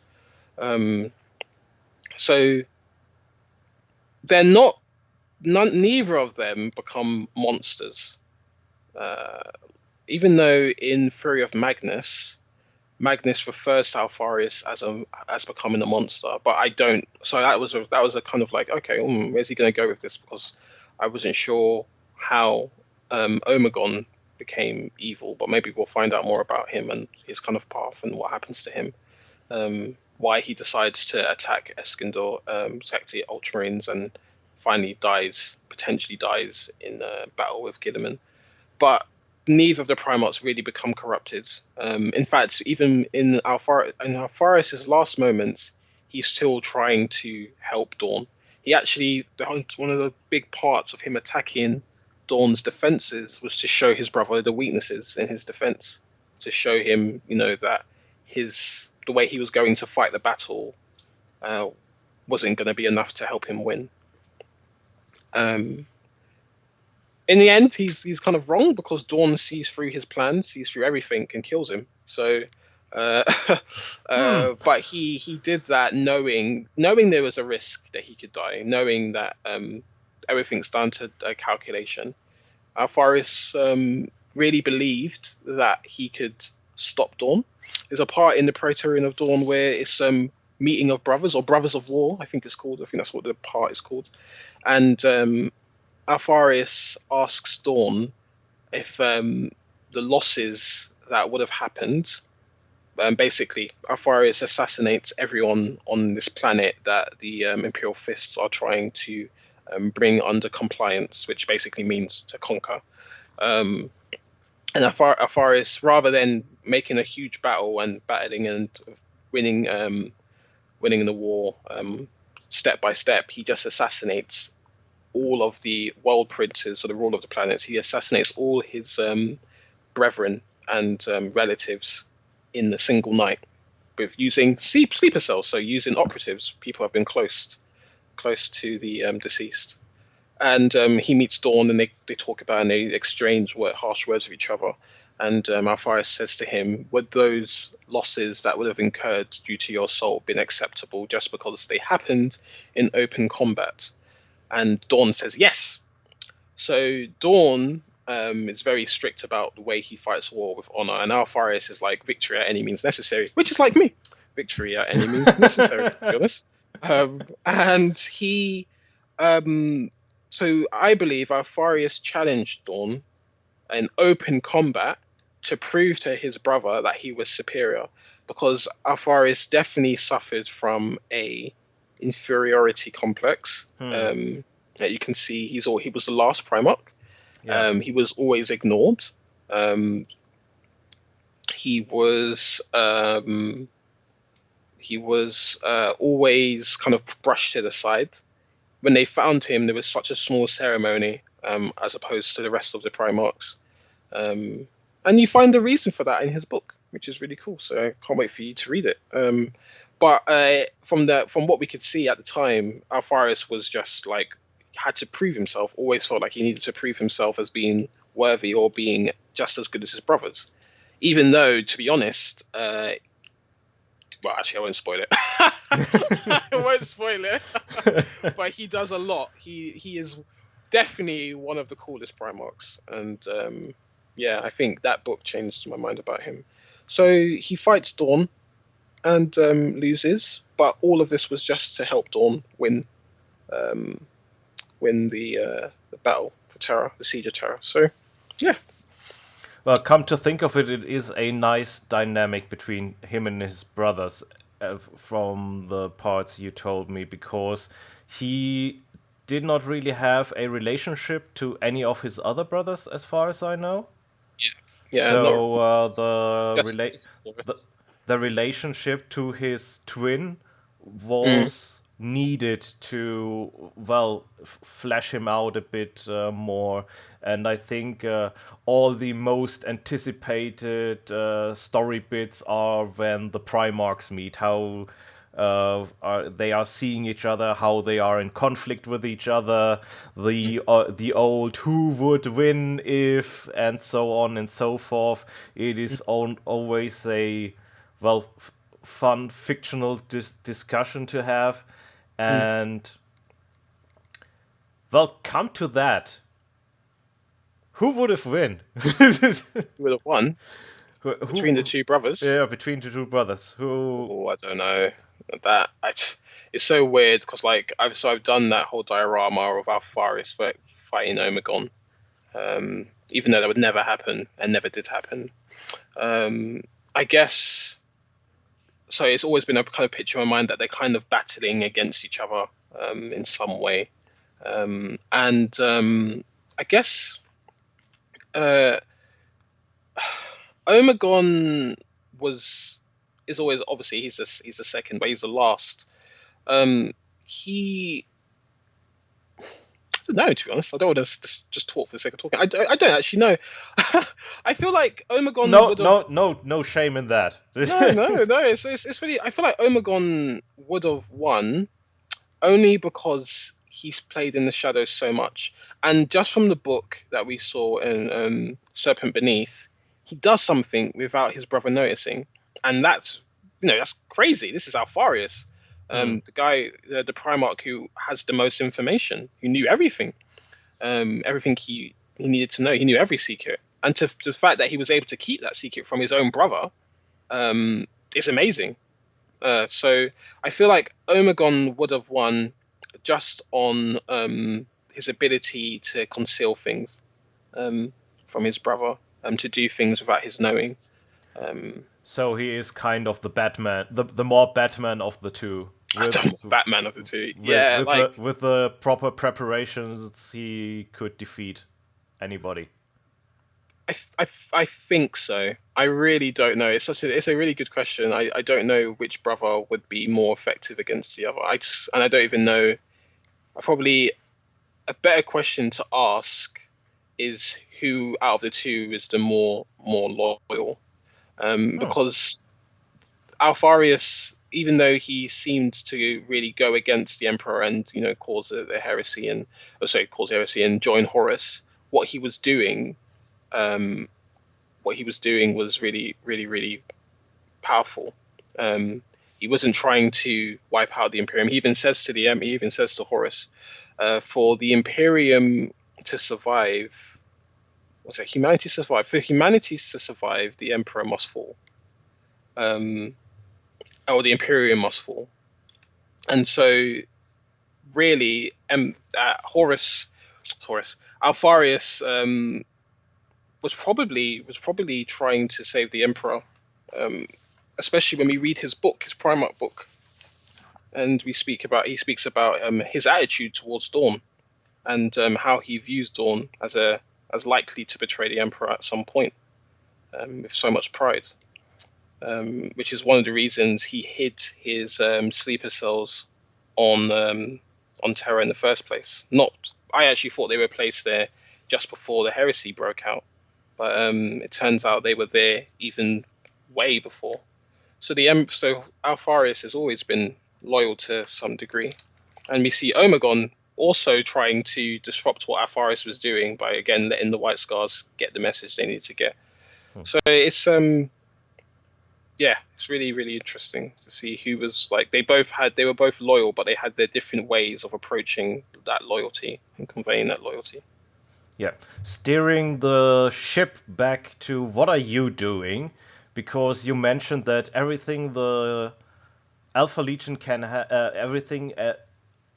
Speaker 2: Um, so they're not, neither of them become monsters. Uh, Even though in Fury of Magnus, Magnus refers to Alpharius as becoming a monster, but I don't. So that was a kind of like, okay, where's he going to go with this? Because I wasn't sure how Omegon became evil, but maybe we'll find out more about him and his kind of path and what happens to him. Why he decides to attack Eskandor, attack the Ultramarines, and finally potentially dies in battle with Gilliman. But neither of the Primates really become corrupted. In fact, even in Alpharis's last moments, he's still trying to help Dawn. He actually, one of the big parts of him attacking Dawn's defenses was to show his brother the weaknesses in his defense, to show him, that the way he was going to fight the battle uh, wasn't going to be enough to help him win. Um, in the end, he's kind of wrong because Dawn sees through his plans, sees through everything, and kills him. So, uh, but he did that knowing there was a risk that he could die, knowing that everything's down to a calculation. Alpharis really believed that he could stop Dawn. There's a part in the Praetorian of Dawn where it's meeting of brothers or brothers of war, I think it's called. I think that's what the part is called, and Alpharius asks Dawn if the losses that would have happened. Basically, Alpharius assassinates everyone on this planet that the Imperial Fists are trying to bring under compliance, which basically means to conquer. Um, and Alfaris, rather than making a huge battle and battling and winning, winning the war step by step, he just assassinates all of the world princes, or the ruler of the planets. He assassinates all his brethren and relatives in a single night with using sleeper cells, so using operatives, people who have been close to the deceased. And he meets Dawn, and they talk about, and they exchange harsh words with each other. And Alphaeus says to him, would those losses that would have incurred due to your soul been acceptable just because they happened in open combat? And Dawn says yes. So Dawn is very strict about the way he fights war with honor, and Alphaeus is like victory at any means necessary, which is like me, victory at any means necessary, to be honest. And he, um, so I believe Alphaeus challenged Dawn in open combat to prove to his brother that he was superior, because Alphaeus definitely suffered from a inferiority complex. That you can see he was the last Primarch.
Speaker 1: Yeah.
Speaker 2: He was always ignored. Um, he was always kind of brushed to the side. When they found him, there was such a small ceremony as opposed to the rest of the Primarchs. And you find the reason for that in his book, which is really cool. So I can't wait for you to read it. But from what we could see at the time, Alphaeus was just like had to prove himself. Always felt like he needed to prove himself as being worthy or being just as good as his brothers. Even though, to be honest, well, actually, I won't spoil it. I won't spoil it. But he does a lot. He is definitely one of the coolest Primarchs, and yeah, I think that book changed my mind about him. So he fights Dawn and loses, but all of this was just to help Dawn win the battle for Terra, the Siege of Terra. So yeah.
Speaker 1: Well, come to think of it, it is a nice dynamic between him and his brothers, from the parts you told me, because he did not really have a relationship to any of his other brothers, as far as I know.
Speaker 2: Yeah, yeah, not
Speaker 1: So
Speaker 2: just
Speaker 1: the the relationship to his twin
Speaker 2: mm,
Speaker 1: was needed to, well, flesh him out a bit more. And I think all the most anticipated story bits are when the Primarchs meet, how they are seeing each other, how they are in conflict with each other, the old who would win if, and so on and so forth. It is always a, well, fun fictional discussion to have.
Speaker 2: mm,
Speaker 1: And, well, come to that, who would have win?
Speaker 2: would have won between the
Speaker 1: who
Speaker 2: two brothers.
Speaker 1: Yeah, between the two brothers, who?
Speaker 2: Oh, I don't know. It's so weird because like I've done that whole diorama of Alpharis fighting Omegon, even though that would never happen and never did happen. Um, I guess so. It's always been a kind of picture in my mind that they're kind of battling against each other in some way, and I guess uh, Omegon was is always obviously he's the second, but he's the last. He I don't know, to be honest. I don't want to just talk for the sake of talking. I don't actually know. I feel like Omegon
Speaker 1: No,
Speaker 2: would have.
Speaker 1: no, no, no shame in that.
Speaker 2: No, no, no. It's really. I feel like Omegon would have won only because he's played in the shadows so much, and just from the book that we saw in Serpent Beneath, he does something without his brother noticing, and that's crazy. This is Alpharius,
Speaker 1: Hmm.
Speaker 2: the guy, the Primarch who has the most information, who knew everything, everything he needed to know. He knew every secret, and to the fact that he was able to keep that secret from his own brother, is amazing. So I feel like Omegon would have won just on his ability to conceal things um, from his brother, to do things without his knowing. Um,
Speaker 1: So he is kind of the Batman, the more Batman of the two.
Speaker 2: I
Speaker 1: With
Speaker 2: don't know, Batman of the two.
Speaker 1: with
Speaker 2: Yeah,
Speaker 1: with
Speaker 2: like
Speaker 1: the with the proper preparations, he could defeat anybody.
Speaker 2: I think so. I really don't know. It's a really good question. I don't know which brother would be more effective against the other. And I don't even know. Probably a better question to ask is who out of the two is the more loyal.
Speaker 1: Hmm.
Speaker 2: Because Alfarius, even though he seemed to really go against the Emperor and cause the heresy and cause heresy and join Horus, what he was doing, um, was really, really, really powerful. Um, he wasn't trying to wipe out the Imperium. He even says to Horus, for the Imperium to survive, what's it? Humanity survive. For humanity to survive, the Emperor must fall. Um, or the Imperium must fall. And so, really, Alfarius, was probably trying to save the Emperor. Um, Especially when we read his book, his Primarch book, and he speaks about his attitude towards Dawn and how he views Dawn as likely to betray the Emperor at some point, with so much pride. Which is one of the reasons he hid his sleeper cells on Terra in the first place. Not, I actually thought they were placed there just before the heresy broke out, but it turns out they were there even way before. So Alpharius has always been loyal to some degree, and we see Omegon also trying to disrupt what Alpharius was doing by again letting the White Scars get the message they need to get. So it's really, really interesting to see who was like they were both loyal, but they had their different ways of approaching that loyalty and conveying that loyalty.
Speaker 1: Yeah, steering the ship back to what are you doing? Because you mentioned that everything the Alpha Legion can everything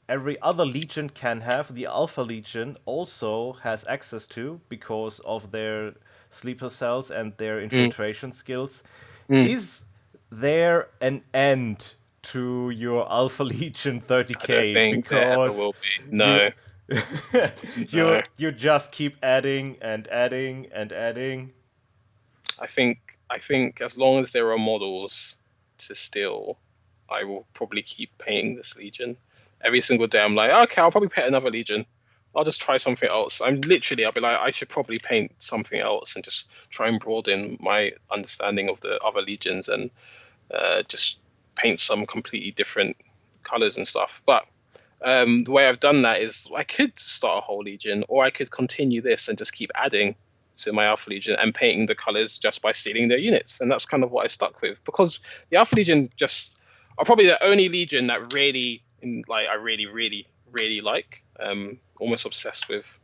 Speaker 1: every other legion can have, the Alpha Legion also has access to because of their sleeper cells and their
Speaker 2: Mm,
Speaker 1: infiltration skills.
Speaker 2: mm.
Speaker 1: Is there an end to your Alpha Legion
Speaker 2: I don't
Speaker 1: 30k?
Speaker 2: think there ever
Speaker 1: Because
Speaker 2: will be.
Speaker 1: you
Speaker 2: No,
Speaker 1: you
Speaker 2: no.
Speaker 1: you just keep adding and adding and adding.
Speaker 2: I think as long as there are models to steal, I will probably keep painting this Legion. Every single day I'm like, okay, I'll probably paint another Legion. I'll just try something else. I'll be like, I should probably paint something else and just try and broaden my understanding of the other Legions and just paint some completely different colors and stuff. But the way I've done that is I could start a whole Legion, or I could continue this and just keep adding to my Alpha Legion and painting the colors just by stealing their units. And that's kind of what I stuck with because the Alpha Legion just are probably the only Legion that really, I really, really, really like, almost obsessed with.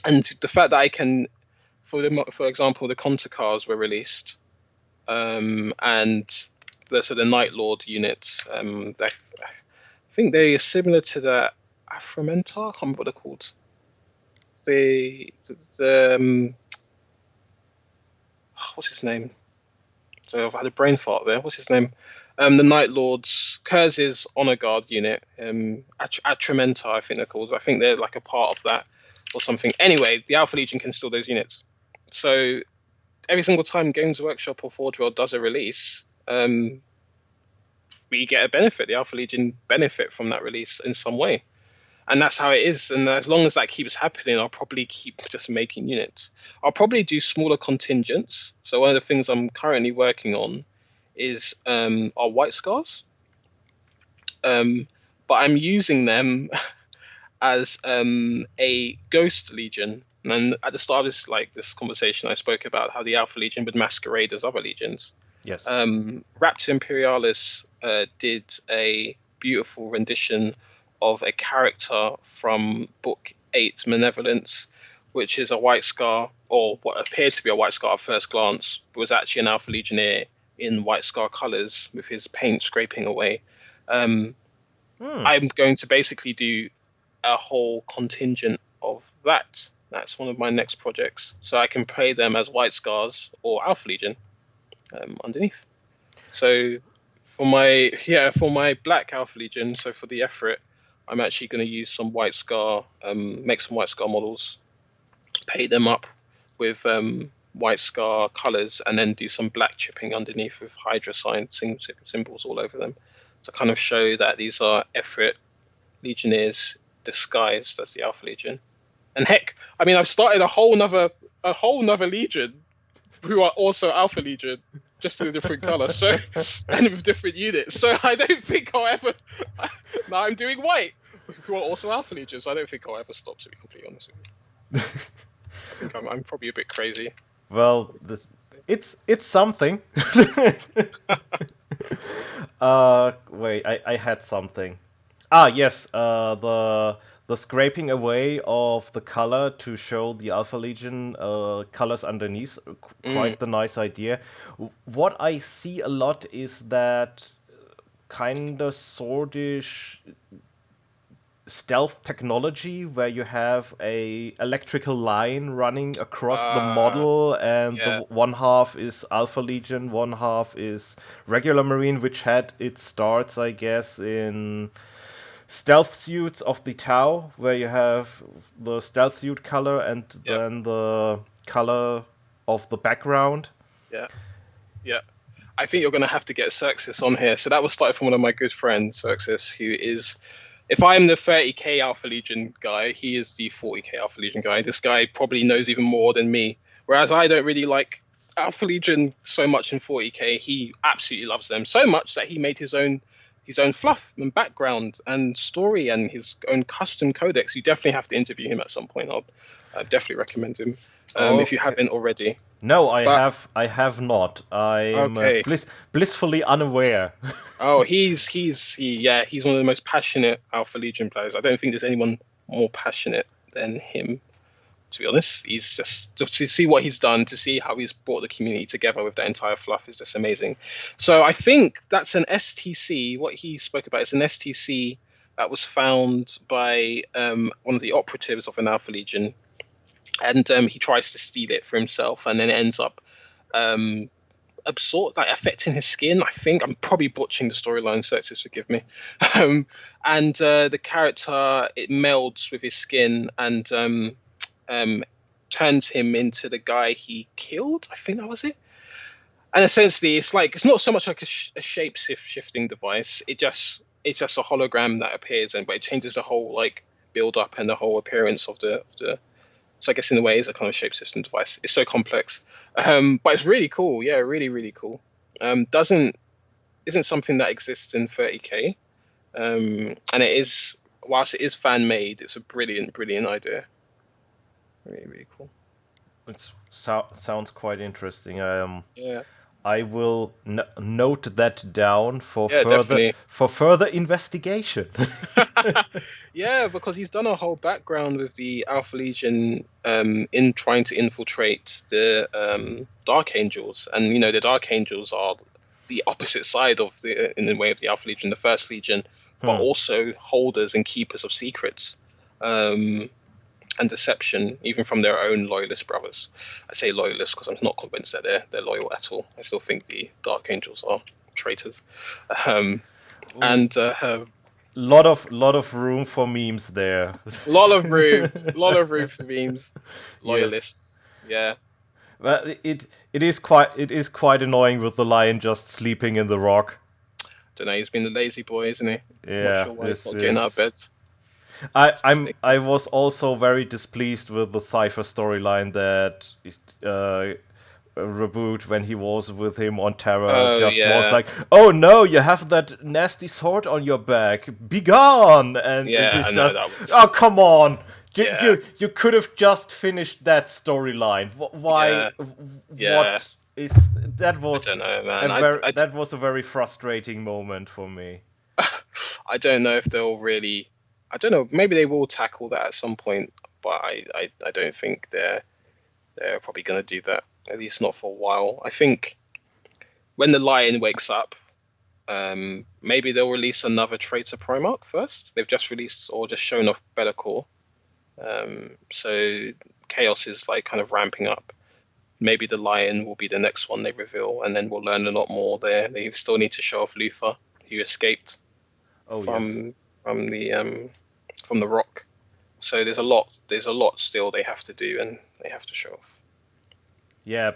Speaker 2: And the fact that I can, for example, the Conta cars were released, and the Night Lord unit, I think they are similar to the Afromenta. I can't remember what they're called. The what's his name? So I've had a brain fart there. What's his name? The Night Lords, Kurz's Honor Guard unit, Atramenta, I think they're called. I think they're like a part of that or something. Anyway, the Alpha Legion can steal those units. So every single time Games Workshop or Forge World does a release, we get a benefit. The Alpha Legion benefit from that release in some way. And that's how it is. And as long as that keeps happening, I'll probably keep just making units. I'll probably do smaller contingents. So one of the things I'm currently working on is our white scars. Um, but I'm using them as a ghost legion. And at the start of this conversation, I spoke about how the Alpha Legion would masquerade as other legions.
Speaker 1: Yes.
Speaker 2: Raptor Imperialis did a beautiful rendition of a character from Book 8, Malevolence, which is a White Scar, or what appears to be a White Scar at first glance, but was actually an Alpha Legionnaire in White Scar colors with his paint scraping away. Um,
Speaker 1: Hmm.
Speaker 2: I'm going to basically do a whole contingent of that. That's one of my next projects. So I can play them as White Scars or Alpha Legion underneath. So for my black Alpha Legion, so for the effort, I'm actually going to use some White Scar, make some White Scar models, paint them up with White Scar colors, and then do some black chipping underneath with Hydra signs, symbols all over them, to kind of show that these are effort Legionnaires disguised as the Alpha Legion. And heck, I mean, I've started a whole nother Legion who are also Alpha Legion, just in a different color, so and with different units. So I don't think I'll ever. Now I'm doing white, who are also Alpha Legion. So I don't think I'll ever stop. To be completely honest with you, I think I'm probably a bit crazy.
Speaker 1: Well, it's something. Wait, I had something. Ah, yes, the scraping away of the color to show the Alpha Legion colors underneath, quite the nice idea. What I see a lot is that kind of swordish stealth technology where you have a electrical line running across the model, and
Speaker 2: Yeah.
Speaker 1: the one half is Alpha Legion, one half is regular Marine, which had its starts, I guess, in stealth suits of the Tau, where you have the stealth suit color and then the color of the background.
Speaker 2: Yeah. Yeah. I think you're going to have to get Xerxes on here. So that was started from one of my good friends, Xerxes, who is, if I'm the 30k Alpha Legion guy, he is the 40k Alpha Legion guy. This guy probably knows even more than me. Whereas I don't really like Alpha Legion so much in 40k. He absolutely loves them so much that he made his own fluff and background and story and his own custom codex. You definitely have to interview him at some point. I'll definitely recommend him if you haven't already.
Speaker 1: No, I have not. I'm
Speaker 2: Okay.
Speaker 1: blissfully unaware.
Speaker 2: Oh, he's one of the most passionate Alpha Legion players. I don't think there's anyone more passionate than him, to be honest. He's just to see what he's done, to see how he's brought the community together with that entire fluff is just amazing. So I think that's an STC. What he spoke about is an STC that was found by one of the operatives of an Alpha Legion, and he tries to steal it for himself, and then it ends up affecting his skin. I think I'm probably butchering the storyline, so just forgive me. And the character, it melds with his skin and turns him into the guy he killed. I think that was it. And essentially, it's not so much like a shape shifting device. It's just a hologram that appears, but it changes the whole like build up and the whole appearance of the. So I guess in a way, it's a kind of shape shifting device. It's so complex, but it's really cool. Yeah, really, really cool. Isn't something that exists in 30k, and it is, whilst it is fan made, it's a brilliant, brilliant idea. Really, really cool.
Speaker 1: It sounds quite interesting.
Speaker 2: Yeah.
Speaker 1: I will note that down for
Speaker 2: Definitely.
Speaker 1: further investigation.
Speaker 2: Yeah, because he's done a whole background with the Alpha Legion in trying to infiltrate the Dark Angels, and the Dark Angels are the opposite side of in the way of the Alpha Legion, the First Legion, but also holders and keepers of secrets. And deception, even from their own loyalist brothers. I say loyalist because I'm not convinced that they're loyal at all. I still think the Dark Angels are traitors. And
Speaker 1: lot of room for memes there.
Speaker 2: lot of room for memes. Loyalists, yes. Yeah.
Speaker 1: But it is quite annoying with the lion just sleeping in the rock.
Speaker 2: Don't know. He's been a lazy boy, isn't he?
Speaker 1: Yeah.
Speaker 2: Not sure why he's not getting out of bed.
Speaker 1: I was also very displeased with the Cypher storyline that Reboot, when he was with him on Terra, was like, "Oh no, you have that nasty sword on your back, be gone!" And it's just, oh come on, you could have just finished that storyline. Why? What is that? Was
Speaker 2: I don't know, man.
Speaker 1: That was a very frustrating moment for me.
Speaker 2: I don't know if they'll really. I don't know. Maybe they will tackle that at some point, but I don't think they're probably going to do that. At least not for a while. I think when the lion wakes up, maybe they'll release another traitor Primarch first. They've just released or just shown off Be'lakor, so chaos is like kind of ramping up. maybe the lion will be the next one they reveal, and then we'll learn a lot more there. They still need to show off Luther, who escaped
Speaker 1: Oh yes.
Speaker 2: from from the um from the rock. So there's a lot still they have to do and they have to show off.
Speaker 1: Yeah,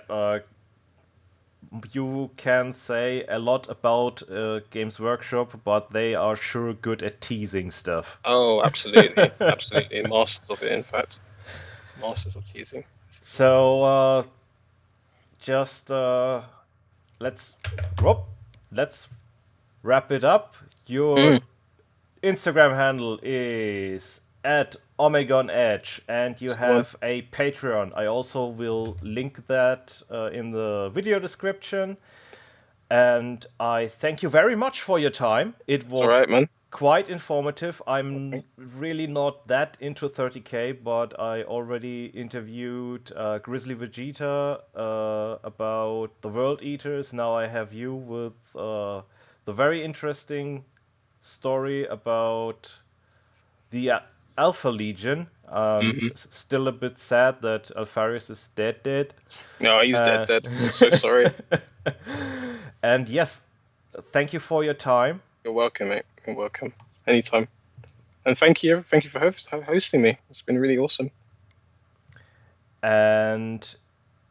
Speaker 1: you can say a lot about Games Workshop, but they are sure good at teasing stuff.
Speaker 2: Oh, absolutely, absolutely, masters of it. In fact, masters of teasing.
Speaker 1: So just let's whoop, let's wrap it up. Your
Speaker 2: Mm,
Speaker 1: Instagram handle is at omegonedge, and you
Speaker 2: that's the one.
Speaker 1: have a Patreon. I also will link that in the video description. And I thank you very much for your time. It
Speaker 2: It's all right,
Speaker 1: was
Speaker 2: man.
Speaker 1: quite informative. I'm
Speaker 2: Okay.
Speaker 1: really not that into 30K, but I already interviewed Grizzly Vegeta about the World Eaters. Now I have you with the very interesting story about the Alpha Legion.
Speaker 2: Hmm.
Speaker 1: Still a bit sad that Alpharius is dead.
Speaker 2: No, he's dead.
Speaker 1: Uh,
Speaker 2: Dead. I'm so sorry.
Speaker 1: and yes, thank you for your time.
Speaker 2: You're welcome, mate. You're welcome. Anytime. And thank you for hosting me. It's been really awesome.
Speaker 1: And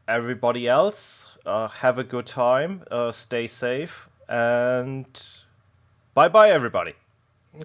Speaker 1: everybody else, have a good time, stay safe, and bye bye, everybody.
Speaker 2: Okay.